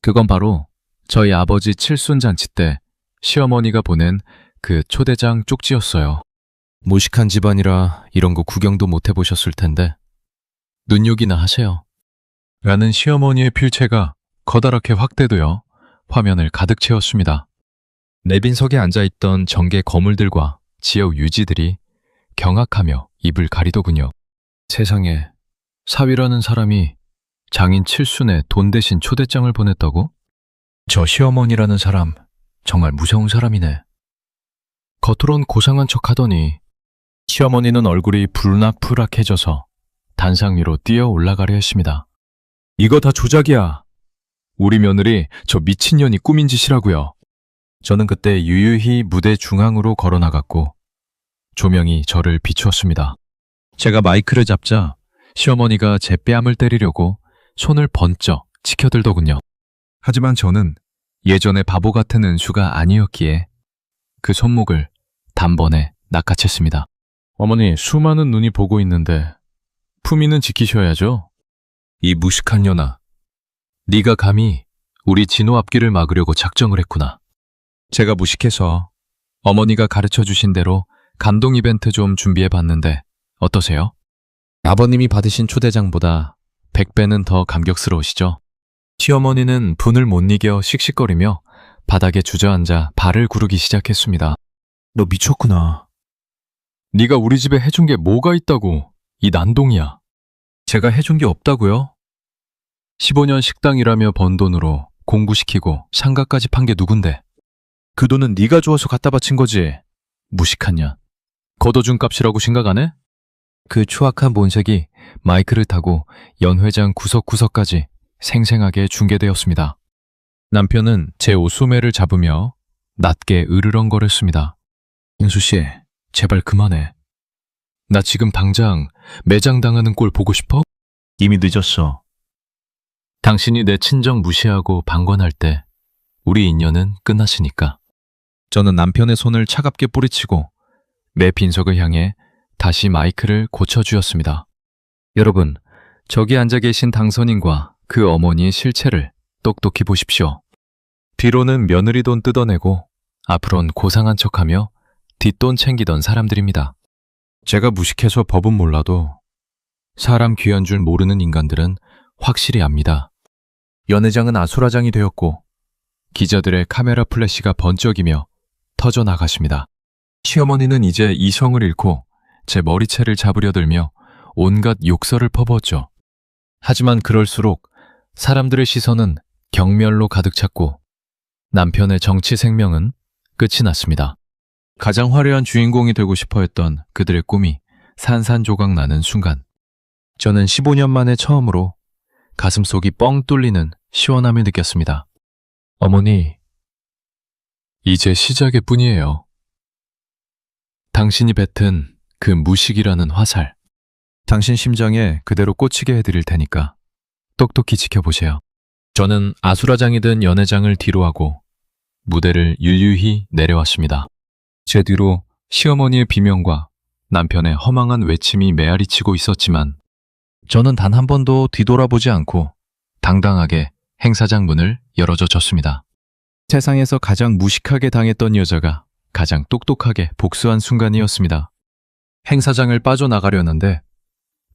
그건 바로 저희 아버지 칠순잔치 때 시어머니가 보낸 그 초대장 쪽지였어요. 무식한 집안이라 이런 거 구경도 못 해보셨을 텐데 눈요기나 하세요. 라는 시어머니의 필체가 커다랗게 확대되어 화면을 가득 채웠습니다. 내빈석에 앉아있던 정계 거물들과 지역 유지들이 경악하며 입을 가리더군요. 세상에, 사위라는 사람이 장인 칠순에 돈 대신 초대장을 보냈다고? 저 시어머니라는 사람 정말 무서운 사람이네. 겉으론 고상한 척하더니 시어머니는 얼굴이 불락불락해져서 단상 위로 뛰어 올라가려 했습니다. 이거 다 조작이야. 우리 며느리 저 미친년이 꾸민 짓이라고요. 저는 그때 유유히 무대 중앙으로 걸어나갔고 조명이 저를 비추었습니다. 제가 마이크를 잡자 시어머니가 제 뺨을 때리려고 손을 번쩍 치켜들더군요. 하지만 저는 예전의 바보 같은 은수가 아니었기에 그 손목을 단번에 낚아챘습니다. 어머니, 수많은 눈이 보고 있는데 품위는 지키셔야죠. 이 무식한 년아, 네가 감히 우리 진호 앞길을 막으려고 작정을 했구나. 제가 무식해서 어머니가 가르쳐주신 대로 감동 이벤트 좀 준비해봤는데 어떠세요? 아버님이 받으신 초대장보다 100배는 더 감격스러우시죠? 시어머니는 분을 못 이겨 씩씩거리며 바닥에 주저앉아 발을 구르기 시작했습니다. 너 미쳤구나. 네가 우리 집에 해준 게 뭐가 있다고, 이 난동이야. 제가 해준 게 없다고요? 15년 식당 일하며 번 돈으로 공부시키고 상가까지 판 게 누군데? 그 돈은 네가 주어서 갖다 바친 거지. 무식한 년. 걷어준 값이라고 생각 안 해? 그 추악한 본색이 마이크를 타고 연회장 구석구석까지 생생하게 중계되었습니다. 남편은 제 옷소매를 잡으며 낮게 으르렁거렸습니다. 은수씨, 제발 그만해. 나 지금 당장 매장 당하는 꼴 보고 싶어? 이미 늦었어. 당신이 내 친정 무시하고 방관할 때 우리 인연은 끝났으니까. 저는 남편의 손을 차갑게 뿌리치고 내 빈속을 향해 다시 마이크를 고쳐주었습니다. 여러분, 저기 앉아 계신 당선인과 그 어머니의 실체를 똑똑히 보십시오. 뒤로는 며느리 돈 뜯어내고 앞으론 고상한 척하며 뒷돈 챙기던 사람들입니다. 제가 무식해서 법은 몰라도 사람 귀한 줄 모르는 인간들은 확실히 압니다. 연회장은 아수라장이 되었고 기자들의 카메라 플래시가 번쩍이며 터져나가십니다. 시어머니는 이제 이성을 잃고 제 머리채를 잡으려 들며 온갖 욕설을 퍼부었죠. 하지만 그럴수록 사람들의 시선은 경멸로 가득 찼고 남편의 정치 생명은 끝이 났습니다. 가장 화려한 주인공이 되고 싶어 했던 그들의 꿈이 산산조각 나는 순간 저는 15년 만에 처음으로 가슴속이 뻥 뚫리는 시원함을 느꼈습니다. 어머니, 이제 시작일 뿐이에요. 당신이 뱉은 그 무식이라는 화살, 당신 심장에 그대로 꽂히게 해드릴 테니까 똑똑히 지켜보세요. 저는 아수라장이든 연회장을 뒤로하고 무대를 유유히 내려왔습니다. 제 뒤로 시어머니의 비명과 남편의 허망한 외침이 메아리치고 있었지만 저는 단 한 번도 뒤돌아보지 않고 당당하게 행사장 문을 열어줘 줬습니다. 세상에서 가장 무식하게 당했던 여자가 가장 똑똑하게 복수한 순간이었습니다. 행사장을 빠져나가려는데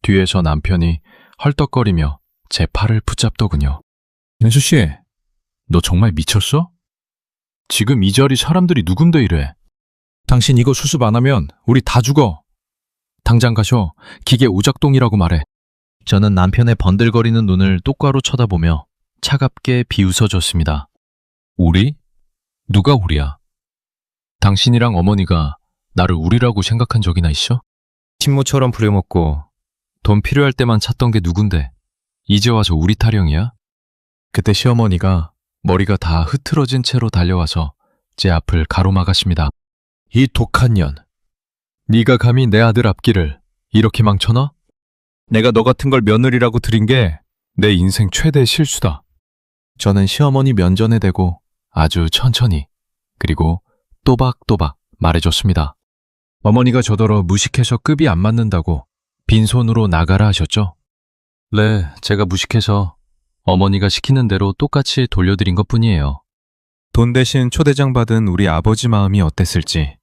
뒤에서 남편이 헐떡거리며 제 팔을 붙잡더군요. 연수씨, 너 정말 미쳤어? 지금 이 자리 사람들이 누군데 이래? 당신 이거 수습 안 하면 우리 다 죽어. 당장 가셔. 기계 오작동이라고 말해. 저는 남편의 번들거리는 눈을 똑바로 쳐다보며 차갑게 비웃어줬습니다. 우리? 누가 우리야? 당신이랑 어머니가 나를 우리라고 생각한 적이나 있어? 친모처럼 부려먹고 돈 필요할 때만 찾던 게 누군데 이제 와서 우리 타령이야? 그때 시어머니가 머리가 다 흐트러진 채로 달려와서 제 앞을 가로막았습니다. 이 독한 년, 네가 감히 내 아들 앞길을 이렇게 망쳐놔? 내가 너 같은 걸 며느리라고 들인 게 내 인생 최대 실수다. 저는 시어머니 면전에 대고 아주 천천히 그리고 또박또박 말해줬습니다. 어머니가 저더러 무식해서 급이 안 맞는다고 빈손으로 나가라 하셨죠? 네, 제가 무식해서 어머니가 시키는 대로 똑같이 돌려드린 것뿐이에요. 돈 대신 초대장 받은 우리 아버지 마음이 어땠을지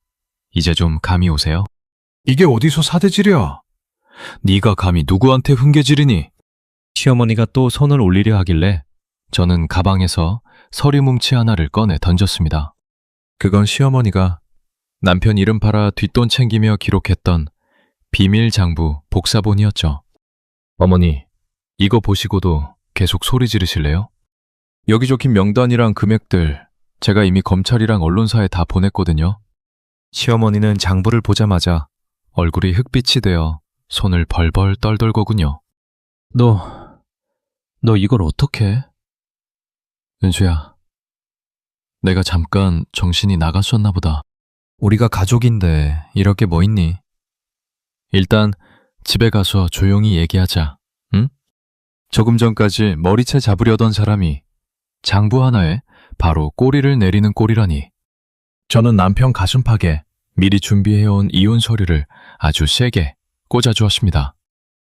이제 좀 감이 오세요? 이게 어디서 사대질이야? 네가 감히 누구한테 훈계지르니? 시어머니가 또 손을 올리려 하길래 저는 가방에서 서류 뭉치 하나를 꺼내 던졌습니다. 그건 시어머니가 남편 이름 팔아 뒷돈 챙기며 기록했던 비밀 장부 복사본이었죠. 어머니, 이거 보시고도 계속 소리 지르실래요? 여기 적힌 명단이랑 금액들 제가 이미 검찰이랑 언론사에 다 보냈거든요. 시어머니는 장부를 보자마자 얼굴이 흑빛이 되어 손을 벌벌 떨더군요. 너 너 이걸 어떻게? 은수야, 내가 잠깐 정신이 나갔었나 보다. 우리가 가족인데 이럴 게 뭐 있니? 일단 집에 가서 조용히 얘기하자, 응? 조금 전까지 머리채 잡으려던 사람이 장부 하나에 바로 꼬리를 내리는 꼴이라니. 저는 남편 가슴팍에 미리 준비해온 이혼 서류를 아주 세게 꽂아주었습니다.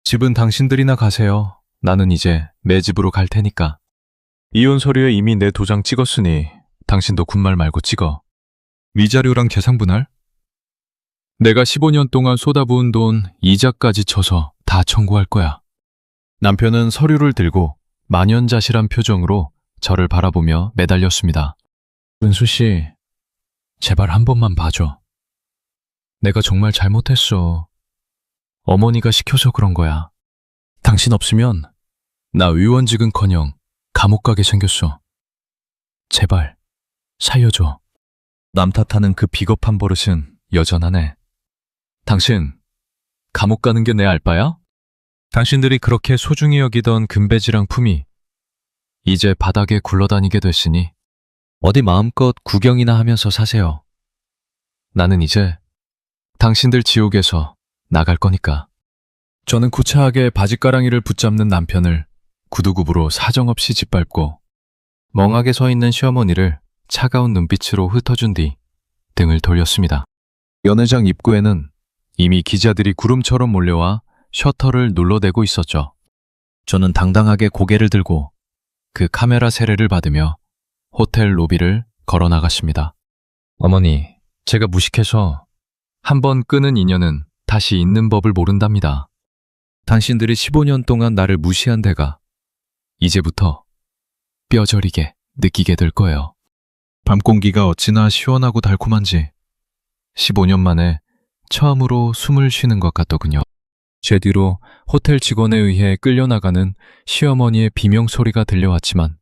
집은 당신들이나 가세요. 나는 이제 내 집으로 갈 테니까. 이혼 서류에 이미 내 도장 찍었으니 당신도 군말 말고 찍어. 위자료랑 계상분할? 내가 15년 동안 쏟아부은 돈 이자까지 쳐서 다 청구할 거야. 남편은 서류를 들고 만연자실한 표정으로 저를 바라보며 매달렸습니다. 은수 씨, 제발 한 번만 봐줘. 내가 정말 잘못했어. 어머니가 시켜서 그런 거야. 당신 없으면 나 의원직은커녕 감옥 가게 생겼어. 제발 살려줘. 남 탓하는 그 비겁한 버릇은 여전하네. 당신 감옥 가는 게 내 알바야? 당신들이 그렇게 소중히 여기던 금배지랑 품이 이제 바닥에 굴러다니게 됐으니 어디 마음껏 구경이나 하면서 사세요. 나는 이제 당신들 지옥에서 나갈 거니까. 저는 구차하게 바짓가랑이를 붙잡는 남편을 구두굽으로 사정없이 짓밟고 멍하게 서 있는 시어머니를 차가운 눈빛으로 흩어준 뒤 등을 돌렸습니다. 연회장 입구에는 이미 기자들이 구름처럼 몰려와 셔터를 눌러대고 있었죠. 저는 당당하게 고개를 들고 그 카메라 세례를 받으며 호텔 로비를 걸어 나갔습니다. 어머니, 제가 무식해서 한번 끄는 인연은 다시 있는 법을 모른답니다. 당신들이 15년 동안 나를 무시한 데가 이제부터 뼈저리게 느끼게 될 거예요. 밤 공기가 어찌나 시원하고 달콤한지 15년 만에 처음으로 숨을 쉬는 것 같더군요. 제 뒤로 호텔 직원에 의해 끌려나가는 시어머니의 비명소리가 들려왔지만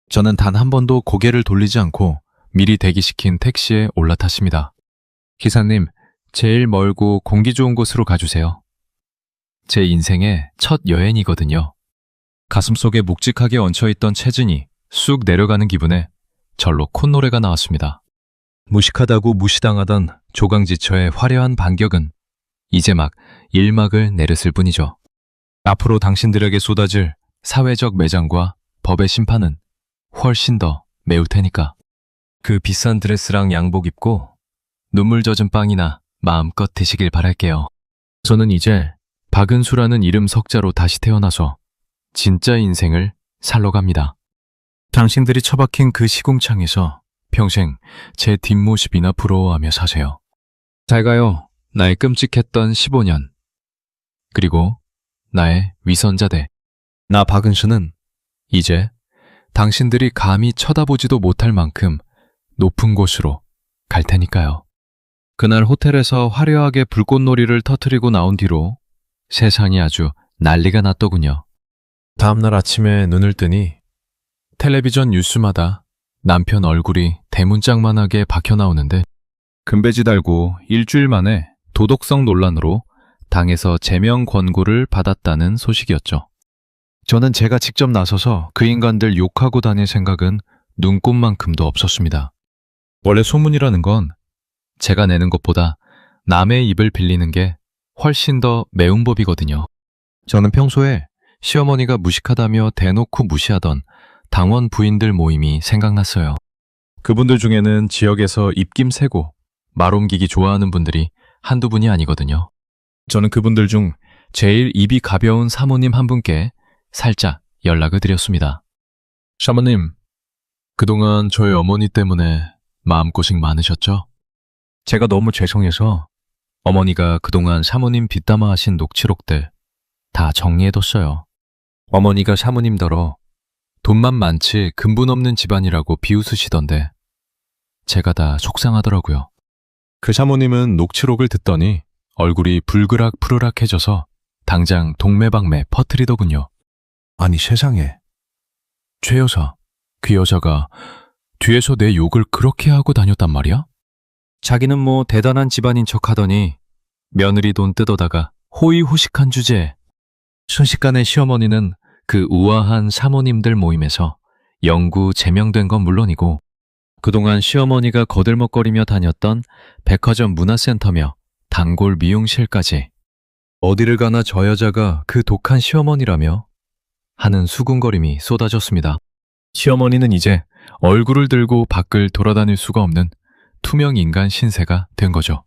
저는 단 한 번도 고개를 돌리지 않고 미리 대기시킨 택시에 올라탔습니다. 기사님, 제일 멀고 공기 좋은 곳으로 가주세요. 제 인생의 첫 여행이거든요. 가슴속에 묵직하게 얹혀있던 체진이 쑥 내려가는 기분에 절로 콧노래가 나왔습니다. 무식하다고 무시당하던 조강지처의 화려한 반격은 이제 막 일막을 내렸을 뿐이죠. 앞으로 당신들에게 쏟아질 사회적 매장과 법의 심판은 훨씬 더 매울 테니까. 그 비싼 드레스랑 양복 입고 눈물 젖은 빵이나 마음껏 드시길 바랄게요. 저는 이제 박은수라는 이름 석자로 다시 태어나서 진짜 인생을 살러 갑니다. 당신들이 처박힌 그 시궁창에서 평생 제 뒷모습이나 부러워하며 사세요. 잘 가요. 나의 끔찍했던 15년. 그리고 나의 위선자대. 나 박은수는 이제 당신들이 감히 쳐다보지도 못할 만큼 높은 곳으로 갈 테니까요. 그날 호텔에서 화려하게 불꽃놀이를 터뜨리고 나온 뒤로 세상이 아주 난리가 났더군요. 다음날 아침에 눈을 뜨니 텔레비전 뉴스마다 남편 얼굴이 대문짝만하게 박혀 나오는데 금배지 달고 일주일 만에 도덕성 논란으로 당에서 제명 권고를 받았다는 소식이었죠. 저는 제가 직접 나서서 그 인간들 욕하고 다닐 생각은 눈꼽만큼도 없었습니다. 원래 소문이라는 건 제가 내는 것보다 남의 입을 빌리는 게 훨씬 더 매운 법이거든요. 저는 평소에 시어머니가 무식하다며 대놓고 무시하던 당원 부인들 모임이 생각났어요. 그분들 중에는 지역에서 입김 세고 말 옮기기 좋아하는 분들이 한두 분이 아니거든요. 저는 그분들 중 제일 입이 가벼운 사모님 한 분께 살짝 연락을 드렸습니다. 사모님, 그동안 저희 어머니 때문에 마음고생 많으셨죠? 제가 너무 죄송해서 어머니가 그동안 사모님 뒷담화 하신 녹취록들 다 정리해뒀어요. 어머니가 사모님더러 돈만 많지 근본 없는 집안이라고 비웃으시던데 제가 다 속상하더라고요. 그 사모님은 녹취록을 듣더니 얼굴이 불그락푸르락해져서 당장 동매방매 퍼뜨리더군요. 아니 세상에. 최 여사, 그 여자가 뒤에서 내 욕을 그렇게 하고 다녔단 말이야? 자기는 뭐 대단한 집안인 척하더니 며느리 돈 뜯어다가 호의호식한 주제에 순식간에 시어머니는 그 우아한 사모님들 모임에서 영구 제명된 건 물론이고 그동안 시어머니가 거들먹거리며 다녔던 백화점 문화센터며 단골 미용실까지 어디를 가나 저 여자가 그 독한 시어머니라며 하는 수군거림이 쏟아졌습니다. 시어머니는 이제 얼굴을 들고 밖을 돌아다닐 수가 없는 투명 인간 신세가 된 거죠.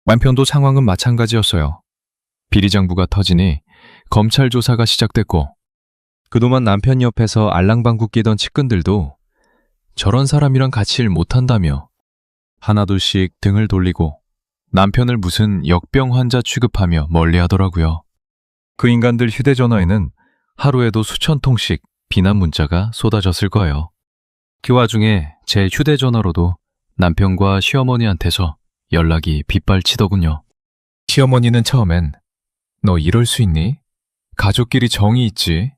남편도 상황은 마찬가지였어요. 비리장부가 터지니 검찰 조사가 시작됐고 그동안 남편 옆에서 알랑방구 끼던 측근들도 저런 사람이랑 같이 일 못한다며 하나둘씩 등을 돌리고 남편을 무슨 역병 환자 취급하며 멀리하더라고요. 그 인간들 휴대전화에는 하루에도 수천 통씩 비난 문자가 쏟아졌을 거예요. 그 와중에 제 휴대전화로도 남편과 시어머니한테서 연락이 빗발치더군요. 시어머니는 처음엔 너 이럴 수 있니? 가족끼리 정이 있지?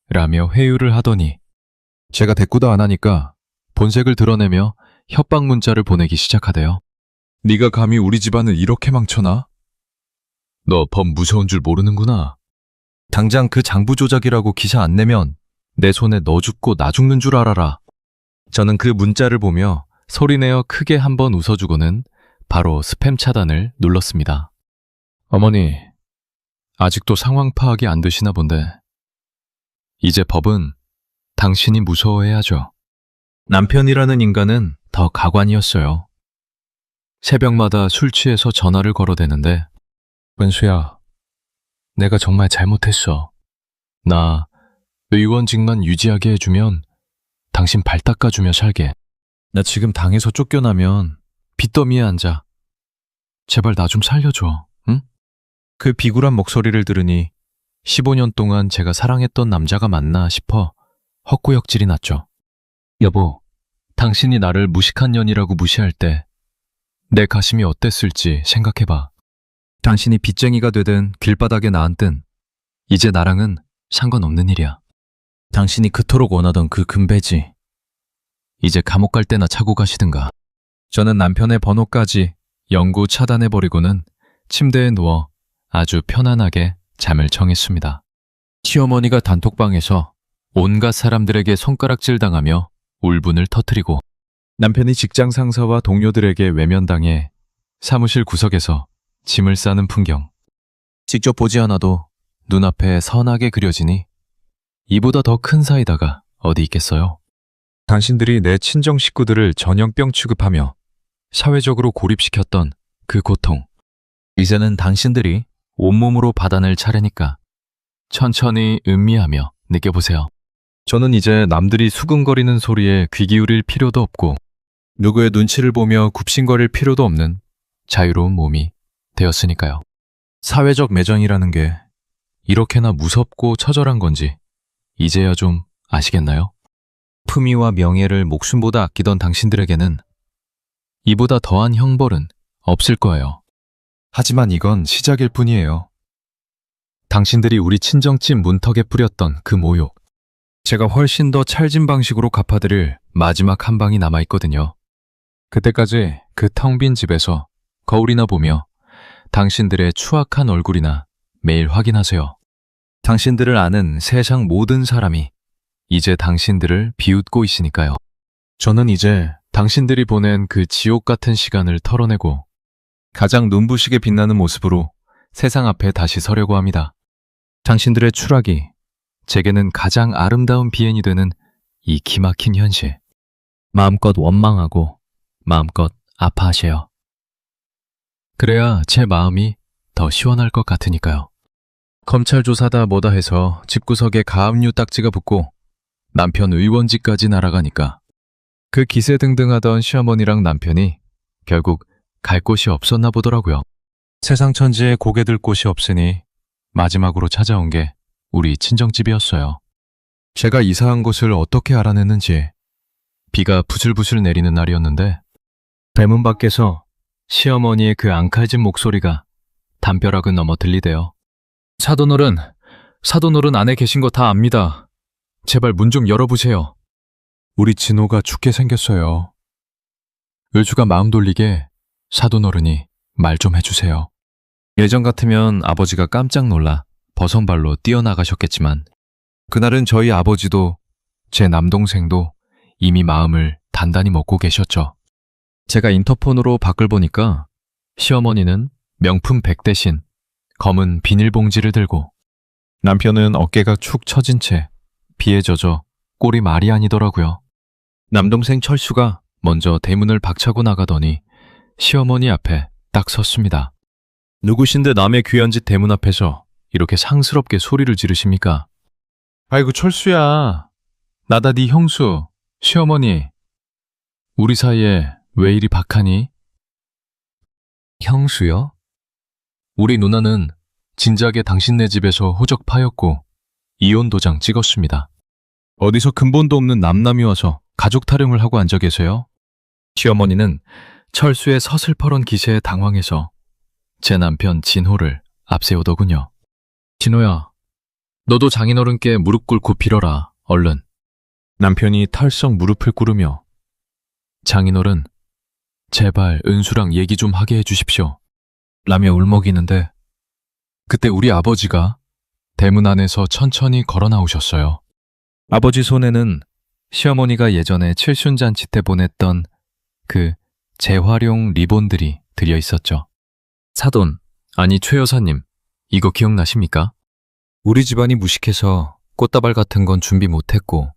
라며 회유를 하더니 제가 대꾸도 안 하니까 본색을 드러내며 협박 문자를 보내기 시작하대요. 네가 감히 우리 집안을 이렇게 망쳐놔? 너 법 무서운 줄 모르는구나. 당장 그 장부 조작이라고 기사 안 내면 내 손에 너 죽고 나 죽는 줄 알아라. 저는 그 문자를 보며 소리내어 크게 한번 웃어주고는 바로 스팸 차단을 눌렀습니다. 어머니, 아직도 상황 파악이 안 되시나 본데 이제 법은 당신이 무서워해야죠. 남편이라는 인간은 더 가관이었어요. 새벽마다 술 취해서 전화를 걸어대는데 은수야, 내가 정말 잘못했어. 나 의원직만 유지하게 해주면 당신 발 닦아주며 살게. 나 지금 당에서 쫓겨나면 빚더미에 앉아. 제발 나 좀 살려줘, 응? 그 비굴한 목소리를 들으니 15년 동안 제가 사랑했던 남자가 맞나 싶어 헛구역질이 났죠. 여보, 당신이 나를 무식한 년이라고 무시할 때 내 가심이 어땠을지 생각해봐. 당신이 빚쟁이가 되든 길바닥에 나앉든 이제 나랑은 상관없는 일이야. 당신이 그토록 원하던 그 금배지 이제 감옥 갈 때나 차고 가시든가. 저는 남편의 번호까지 영구 차단해버리고는 침대에 누워 아주 편안하게 잠을 청했습니다. 시어머니가 단톡방에서 온갖 사람들에게 손가락질 당하며 울분을 터뜨리고 남편이 직장 상사와 동료들에게 외면당해 사무실 구석에서 짐을 싸는 풍경. 직접 보지 않아도 눈앞에 선하게 그려지니 이보다 더 큰 사이다가 어디 있겠어요. 당신들이 내 친정 식구들을 전염병 취급하며 사회적으로 고립시켰던 그 고통. 이제는 당신들이 온몸으로 받아낼 차례니까 천천히 음미하며 느껴보세요. 저는 이제 남들이 수근거리는 소리에 귀 기울일 필요도 없고 누구의 눈치를 보며 굽신거릴 필요도 없는 자유로운 몸이 되었으니까요. 사회적 매장이라는 게 이렇게나 무섭고 처절한 건지 이제야 좀 아시겠나요? 품위와 명예를 목숨보다 아끼던 당신들에게는 이보다 더한 형벌은 없을 거예요. 하지만 이건 시작일 뿐이에요. 당신들이 우리 친정집 문턱에 뿌렸던 그 모욕, 제가 훨씬 더 찰진 방식으로 갚아드릴 마지막 한 방이 남아있거든요. 그때까지 그 텅 빈 집에서 거울이나 보며 당신들의 추악한 얼굴이나 매일 확인하세요. 당신들을 아는 세상 모든 사람이 이제 당신들을 비웃고 있으니까요. 저는 이제 당신들이 보낸 그 지옥 같은 시간을 털어내고 가장 눈부시게 빛나는 모습으로 세상 앞에 다시 서려고 합니다. 당신들의 추락이 제게는 가장 아름다운 비엔이 되는 이 기막힌 현실. 마음껏 원망하고 마음껏 아파하세요. 그래야 제 마음이 더 시원할 것 같으니까요. 검찰 조사다 뭐다 해서 집구석에 가압류 딱지가 붙고 남편 의원직까지 날아가니까 그 기세등등하던 시어머니랑 남편이 결국 갈 곳이 없었나 보더라고요. 세상 천지에 고개 들 곳이 없으니 마지막으로 찾아온 게 우리 친정집이었어요. 제가 이사한 곳을 어떻게 알아냈는지 비가 부슬부슬 내리는 날이었는데 대문 밖에서 시어머니의 그 앙칼진 목소리가 담벼락을 넘어 들리대요. 사돈어른 안에 계신 거 다 압니다. 제발 문 좀 열어보세요. 우리 진호가 죽게 생겼어요. 의주가 마음 돌리게 사돈어른이 말 좀 해주세요. 예전 같으면 아버지가 깜짝 놀라 버선발로 뛰어나가셨겠지만 그날은 저희 아버지도 제 남동생도 이미 마음을 단단히 먹고 계셨죠. 제가 인터폰으로 밖을 보니까 시어머니는 명품 백 대신 검은 비닐봉지를 들고 남편은 어깨가 축 처진 채 비에 젖어 꼴이 말이 아니더라고요. 남동생 철수가 먼저 대문을 박차고 나가더니 시어머니 앞에 딱 섰습니다. 누구신데 남의 귀한 집 대문 앞에서 이렇게 상스럽게 소리를 지르십니까? 아이고 철수야, 나다 네 형수, 시어머니. 우리 사이에 왜 이리 박하니? 형수요? 우리 누나는 진작에 당신네 집에서 호적 파였고 이혼 도장 찍었습니다. 어디서 근본도 없는 남남이 와서 가족 타령을 하고 앉아 계세요? 시어머니는 철수의 서슬퍼런 기세에 당황해서 제 남편 진호를 앞세우더군요. 진호야, 너도 장인어른께 무릎 꿇고 빌어라, 얼른. 남편이 털썩 무릎을 꿇으며 장인어른, 제발 은수랑 얘기 좀 하게 해주십시오. 라며 울먹이는데 그때 우리 아버지가 대문 안에서 천천히 걸어 나오셨어요. 아버지 손에는 시어머니가 예전에 칠순잔치 때 보냈던 그 재활용 리본들이 들려 있었죠. 사돈, 아니 최 여사님, 이거 기억나십니까? 우리 집안이 무식해서 꽃다발 같은 건 준비 못했고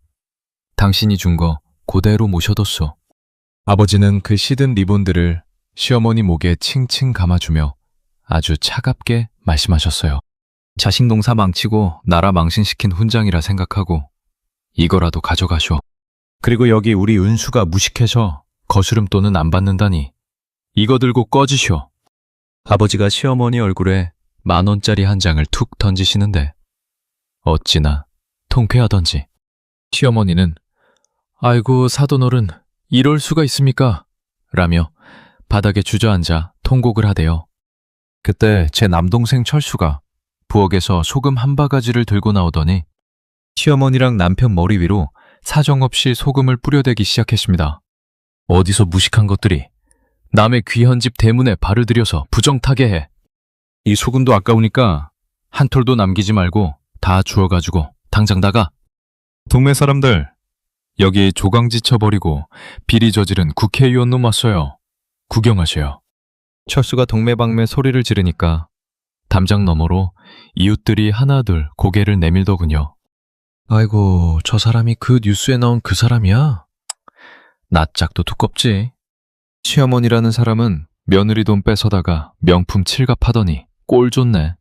당신이 준 거 그대로 모셔뒀소. 아버지는 그 시든 리본들을 시어머니 목에 칭칭 감아주며 아주 차갑게 말씀하셨어요. 자식 농사 망치고 나라 망신시킨 훈장이라 생각하고 이거라도 가져가쇼. 그리고 여기 우리 은수가 무식해서 거스름돈은 안 받는다니 이거 들고 꺼지쇼. 아버지가 시어머니 얼굴에 10,000원짜리 한 장을 툭 던지시는데 어찌나 통쾌하던지 시어머니는 아이고 사돈어른 이럴 수가 있습니까? 라며 바닥에 주저앉아 통곡을 하대요. 그때 제 남동생 철수가 부엌에서 소금 한 바가지를 들고 나오더니 시어머니랑 남편 머리 위로 사정없이 소금을 뿌려대기 시작했습니다. 어디서 무식한 것들이 남의 귀한 집 대문에 발을 들여서 부정타게 해. 이 소금도 아까우니까 한 톨도 남기지 말고 다 주워가지고 당장 나가. 동네 사람들, 여기 조강지 쳐버리고 비리 저지른 국회의원 놈 왔어요. 구경하세요. 철수가 동매방매 소리를 지르니까 담장 너머로 이웃들이 하나둘 고개를 내밀더군요. 아이고, 저 사람이 그 뉴스에 나온 그 사람이야? 낯짝도 두껍지. 시어머니라는 사람은 며느리 돈 뺏어다가 명품 칠갑하더니 꼴 좋네.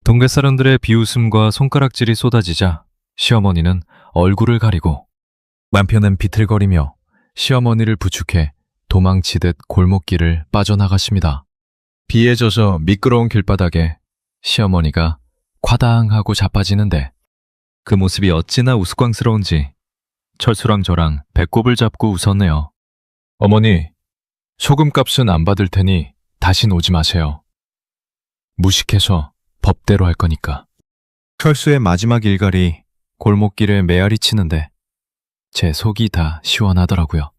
동네 사람들의 비웃음과 손가락질이 쏟아지자 시어머니는 얼굴을 가리고 남편은 비틀거리며 시어머니를 부축해 도망치듯 골목길을 빠져나갔습니다. 비에 젖어 미끄러운 길바닥에 시어머니가 과당하고 자빠지는데 그 모습이 어찌나 우스꽝스러운지 철수랑 저랑 배꼽을 잡고 웃었네요. 어머니, 소금값은 안 받을 테니 다신 오지 마세요. 무식해서 법대로 할 거니까. 철수의 마지막 일갈이 골목길에 메아리 치는데 제 속이 다 시원하더라고요.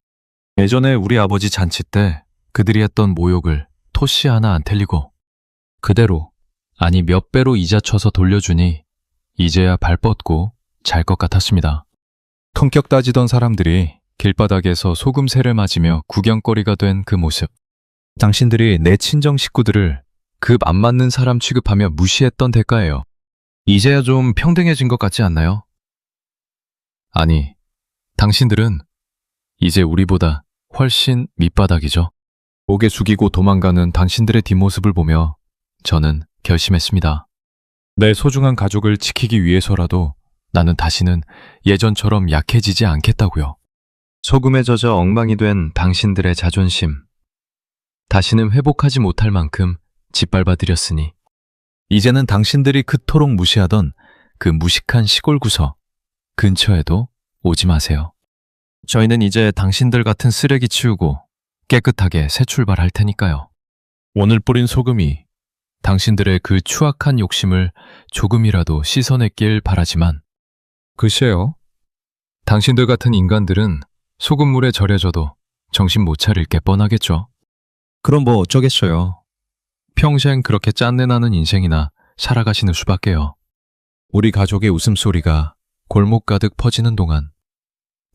예전에 우리 아버지 잔치 때 그들이 했던 모욕을 토시 하나 안 틀리고 그대로, 아니 몇 배로 이자 쳐서 돌려주니 이제야 발 뻗고 잘 것 같았습니다. 성격 따지던 사람들이 길바닥에서 소금새를 맞으며 구경거리가 된 그 모습. 당신들이 내 친정 식구들을 급 안 맞는 사람 취급하며 무시했던 대가예요. 이제야 좀 평등해진 것 같지 않나요? 아니, 당신들은 이제 우리보다 훨씬 밑바닥이죠. 고개 숙이고 도망가는 당신들의 뒷모습을 보며 저는 결심했습니다. 내 소중한 가족을 지키기 위해서라도 나는 다시는 예전처럼 약해지지 않겠다고요. 소금에 젖어 엉망이 된 당신들의 자존심. 다시는 회복하지 못할 만큼 짓밟아드렸으니 이제는 당신들이 그토록 무시하던 그 무식한 시골 구석 근처에도 오지 마세요. 저희는 이제 당신들 같은 쓰레기 치우고 깨끗하게 새 출발할 테니까요. 오늘 뿌린 소금이 당신들의 그 추악한 욕심을 조금이라도 씻어냈길 바라지만 글쎄요. 당신들 같은 인간들은 소금물에 절여져도 정신 못 차릴 게 뻔하겠죠. 그럼 뭐 어쩌겠어요. 평생 그렇게 짠내 나는 인생이나 살아가시는 수밖에요. 우리 가족의 웃음소리가 골목 가득 퍼지는 동안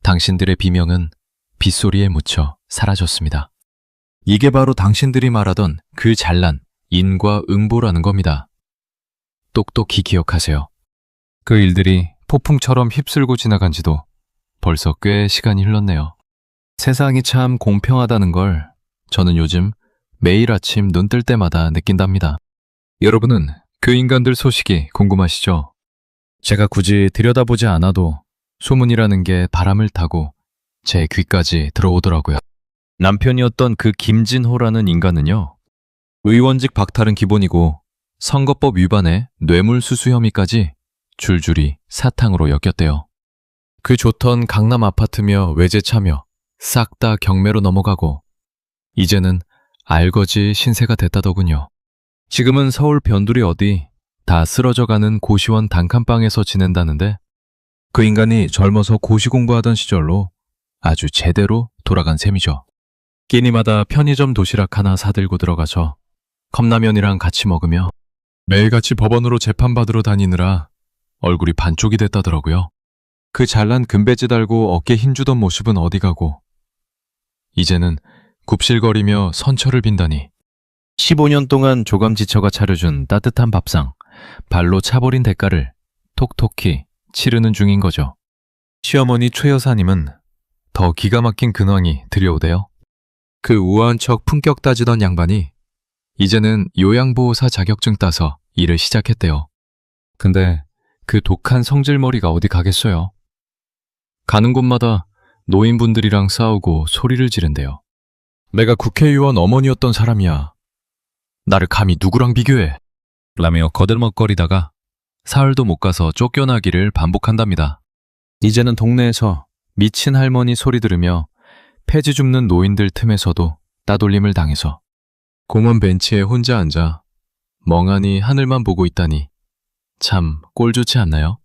당신들의 비명은 빗소리에 묻혀 사라졌습니다. 이게 바로 당신들이 말하던 그 잘난 인과응보라는 겁니다. 똑똑히 기억하세요. 그 일들이 폭풍처럼 휩쓸고 지나간 지도 벌써 꽤 시간이 흘렀네요. 세상이 참 공평하다는 걸 저는 요즘 매일 아침 눈 뜰 때마다 느낀답니다. 여러분은 그 인간들 소식이 궁금하시죠? 제가 굳이 들여다보지 않아도 소문이라는 게 바람을 타고 제 귀까지 들어오더라고요. 남편이었던 그 김진호라는 인간은요, 의원직 박탈은 기본이고 선거법 위반에 뇌물수수 혐의까지 줄줄이 사탕으로 엮였대요. 그 좋던 강남 아파트며 외제 차며 싹 다 경매로 넘어가고 이제는 알거지 신세가 됐다더군요. 지금은 서울 변두리 어디 다 쓰러져가는 고시원 단칸방에서 지낸다는데 그 인간이 젊어서 고시 공부하던 시절로 아주 제대로 돌아간 셈이죠. 끼니마다 편의점 도시락 하나 사들고 들어가서 컵라면이랑 같이 먹으며 매일같이 법원으로 재판받으러 다니느라 얼굴이 반쪽이 됐다더라고요. 그 잘난 금배지 달고 어깨 힘주던 모습은 어디 가고 이제는 굽실거리며 선처를 빈다니 15년 동안 조감지처가 차려준 따뜻한 밥상, 발로 차버린 대가를 톡톡히 치르는 중인 거죠. 시어머니 최 여사님은 더 기가 막힌 근황이 들려오대요. 그 우아한 척 품격 따지던 양반이 이제는 요양보호사 자격증 따서 일을 시작했대요. 근데 그 독한 성질머리가 어디 가겠어요. 가는 곳마다 노인분들이랑 싸우고 소리를 지른대요. 내가 국회의원 어머니였던 사람이야. 나를 감히 누구랑 비교해? 라며 거들먹거리다가 사흘도 못 가서 쫓겨나기를 반복한답니다. 이제는 동네에서 미친 할머니 소리 들으며 폐지 줍는 노인들 틈에서도 따돌림을 당해서 공원 벤치에 혼자 앉아 멍하니 하늘만 보고 있다니 참 꼴 좋지 않나요?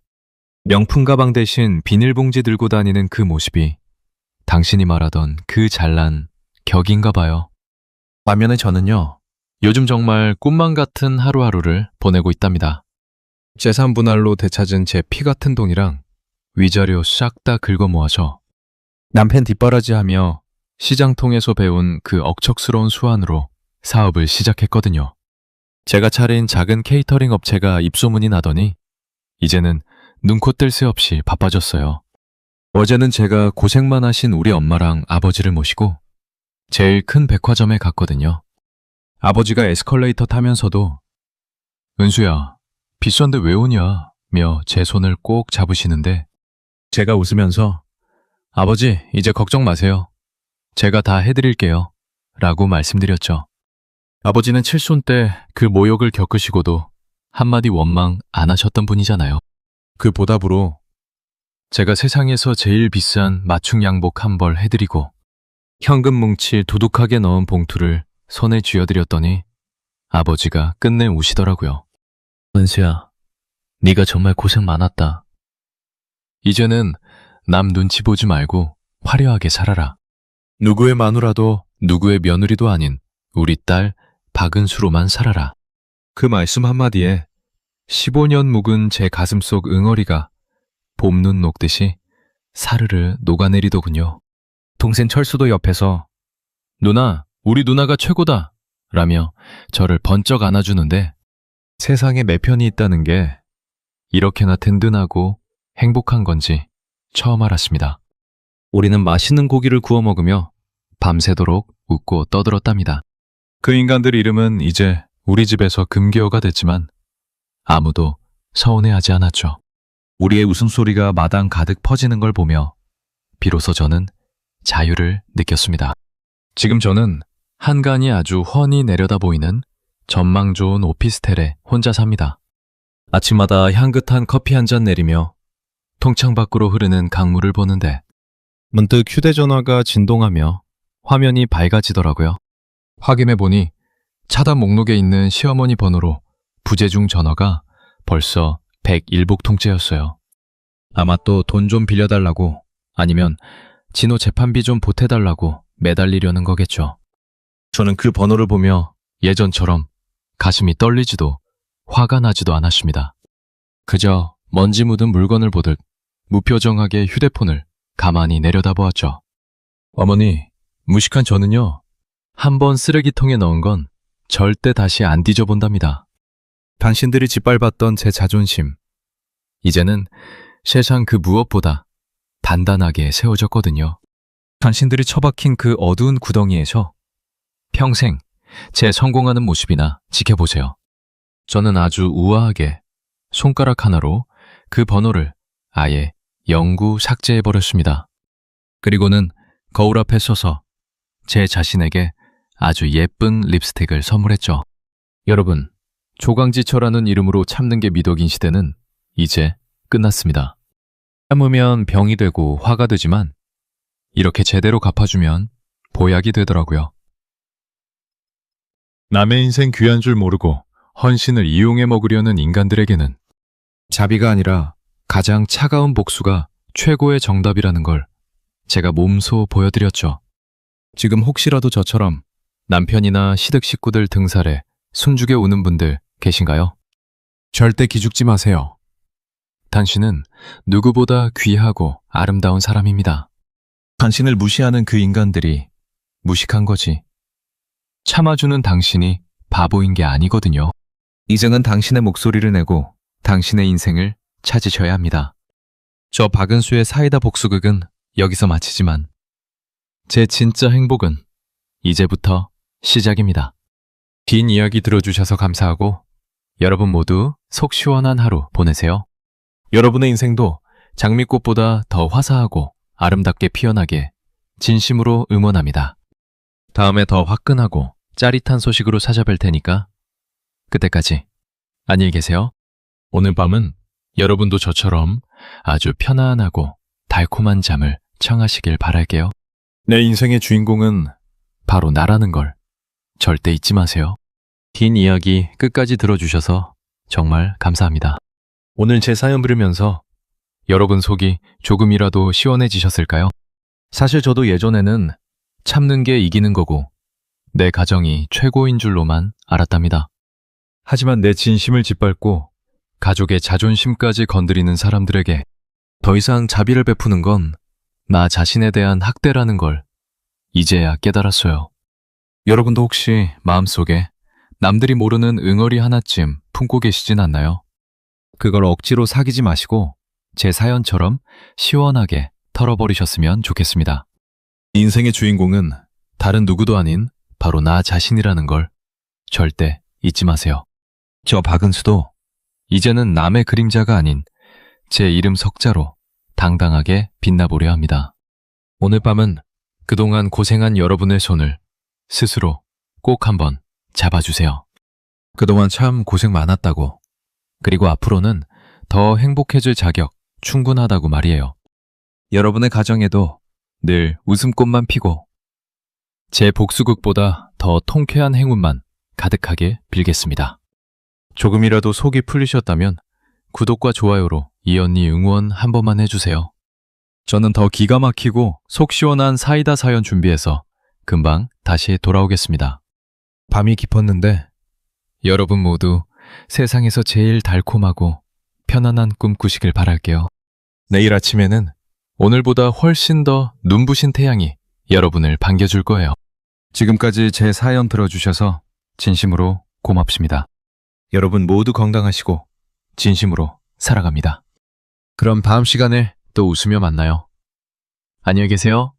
명품 가방 대신 비닐봉지 들고 다니는 그 모습이 당신이 말하던 그 잘난 격인가 봐요. 반면에 저는요, 요즘 정말 꿈만 같은 하루하루를 보내고 있답니다. 재산 분할로 되찾은 제 피 같은 돈이랑 위자료 싹 다 긁어 모아서 남편 뒷바라지하며 시장통에서 배운 그 억척스러운 수완으로 사업을 시작했거든요. 제가 차린 작은 케이터링 업체가 입소문이 나더니 이제는 눈코 뜰 새 없이 바빠졌어요. 어제는 제가 고생만 하신 우리 엄마랑 아버지를 모시고 제일 큰 백화점에 갔거든요. 아버지가 에스컬레이터 타면서도 은수야, 비싼데 왜 오냐? 며 제 손을 꼭 잡으시는데 제가 웃으면서 아버지, 이제 걱정 마세요. 제가 다 해드릴게요. 라고 말씀드렸죠. 아버지는 칠순 때 그 모욕을 겪으시고도 한마디 원망 안 하셨던 분이잖아요. 그 보답으로 제가 세상에서 제일 비싼 맞춤 양복 한 벌 해드리고 현금 뭉치 두둑하게 넣은 봉투를 손에 쥐어드렸더니 아버지가 끝내 우시더라고요. 은수야, 네가 정말 고생 많았다. 이제는 남 눈치 보지 말고 화려하게 살아라. 누구의 마누라도 누구의 며느리도 아닌 우리 딸 박은수로만 살아라. 그 말씀 한마디에 15년 묵은 제 가슴속 응어리가 봄눈 녹듯이 사르르 녹아내리더군요. 동생 철수도 옆에서 누나, 우리 누나가 최고다! 라며 저를 번쩍 안아주는데 세상에 내 편이 있다는 게 이렇게나 든든하고 행복한 건지 처음 알았습니다. 우리는 맛있는 고기를 구워 먹으며 밤새도록 웃고 떠들었답니다. 그 인간들 이름은 이제 우리 집에서 금기어가 됐지만 아무도 서운해하지 않았죠. 우리의 웃음소리가 마당 가득 퍼지는 걸 보며 비로소 저는 자유를 느꼈습니다. 지금 저는 한간이 아주 훤히 내려다 보이는 전망 좋은 오피스텔에 혼자 삽니다. 아침마다 향긋한 커피 한 잔 내리며 통창 밖으로 흐르는 강물을 보는데 문득 휴대전화가 진동하며 화면이 밝아지더라고요. 확인해보니 차단 목록에 있는 시어머니 번호로 부재중 전화가 벌써 101복 통째였어요. 아마 또 돈 좀 빌려달라고 아니면 진호 재판비 좀 보태달라고 매달리려는 거겠죠. 저는 그 번호를 보며 예전처럼 가슴이 떨리지도 화가 나지도 않았습니다. 그저 먼지 묻은 물건을 보듯 무표정하게 휴대폰을 가만히 내려다보았죠. 어머니, 무식한 저는요, 한번 쓰레기통에 넣은 건 절대 다시 안 뒤져본답니다. 당신들이 짓밟았던 제 자존심, 이제는 세상 그 무엇보다 단단하게 세워졌거든요. 당신들이 처박힌 그 어두운 구덩이에서 평생 제 성공하는 모습이나 지켜보세요. 저는 아주 우아하게 손가락 하나로 그 번호를 아예 영구 삭제해버렸습니다. 그리고는 거울 앞에 서서 제 자신에게 아주 예쁜 립스틱을 선물했죠. 여러분, 조강지처라는 이름으로 참는 게 미덕인 시대는 이제 끝났습니다. 참으면 병이 되고 화가 되지만 이렇게 제대로 갚아주면 보약이 되더라고요. 남의 인생 귀한 줄 모르고 헌신을 이용해 먹으려는 인간들에게는 자비가 아니라 가장 차가운 복수가 최고의 정답이라는 걸 제가 몸소 보여드렸죠. 지금 혹시라도 저처럼 남편이나 시댁 식구들 등살에 숨죽여 우는 분들 계신가요? 절대 기죽지 마세요. 당신은 누구보다 귀하고 아름다운 사람입니다. 당신을 무시하는 그 인간들이 무식한 거지. 참아주는 당신이 바보인 게 아니거든요. 이제는 당신의 목소리를 내고 당신의 인생을 찾으셔야 합니다. 저 박은수의 사이다 복수극은 여기서 마치지만 제 진짜 행복은 이제부터 시작입니다. 긴 이야기 들어주셔서 감사하고 여러분 모두 속 시원한 하루 보내세요. 여러분의 인생도 장미꽃보다 더 화사하고 아름답게 피어나게 진심으로 응원합니다. 다음에 더 화끈하고 짜릿한 소식으로 찾아뵐 테니까 그때까지 안녕히 계세요. 오늘 밤은 여러분도 저처럼 아주 편안하고 달콤한 잠을 청하시길 바랄게요. 내 인생의 주인공은 바로 나라는 걸 절대 잊지 마세요. 긴 이야기 끝까지 들어주셔서 정말 감사합니다. 오늘 제 사연 들으면서 여러분 속이 조금이라도 시원해지셨을까요? 사실 저도 예전에는 참는 게 이기는 거고 내 가정이 최고인 줄로만 알았답니다. 하지만 내 진심을 짓밟고 가족의 자존심까지 건드리는 사람들에게 더 이상 자비를 베푸는 건 나 자신에 대한 학대라는 걸 이제야 깨달았어요. 여러분도 혹시 마음속에 남들이 모르는 응어리 하나쯤 품고 계시진 않나요? 그걸 억지로 사귀지 마시고 제 사연처럼 시원하게 털어버리셨으면 좋겠습니다. 인생의 주인공은 다른 누구도 아닌 바로 나 자신이라는 걸 절대 잊지 마세요. 저 박은수도 이제는 남의 그림자가 아닌 제 이름 석자로 당당하게 빛나보려 합니다. 오늘 밤은 그동안 고생한 여러분의 손을 스스로 꼭 한번 잡아주세요. 그동안 참 고생 많았다고, 그리고 앞으로는 더 행복해질 자격 충분하다고 말이에요. 여러분의 가정에도 늘 웃음꽃만 피고 제 복수극보다 더 통쾌한 행운만 가득하게 빌겠습니다. 조금이라도 속이 풀리셨다면 구독과 좋아요로 이 언니 응원 한 번만 해주세요. 저는 더 기가 막히고 속 시원한 사이다 사연 준비해서 금방 다시 돌아오겠습니다. 밤이 깊었는데 여러분 모두 세상에서 제일 달콤하고 편안한 꿈 꾸시길 바랄게요. 내일 아침에는 오늘보다 훨씬 더 눈부신 태양이 여러분을 반겨줄 거예요. 지금까지 제 사연 들어주셔서 진심으로 고맙습니다. 여러분 모두 건강하시고 진심으로 살아갑니다. 그럼 다음 시간에 또 웃으며 만나요. 안녕히 계세요.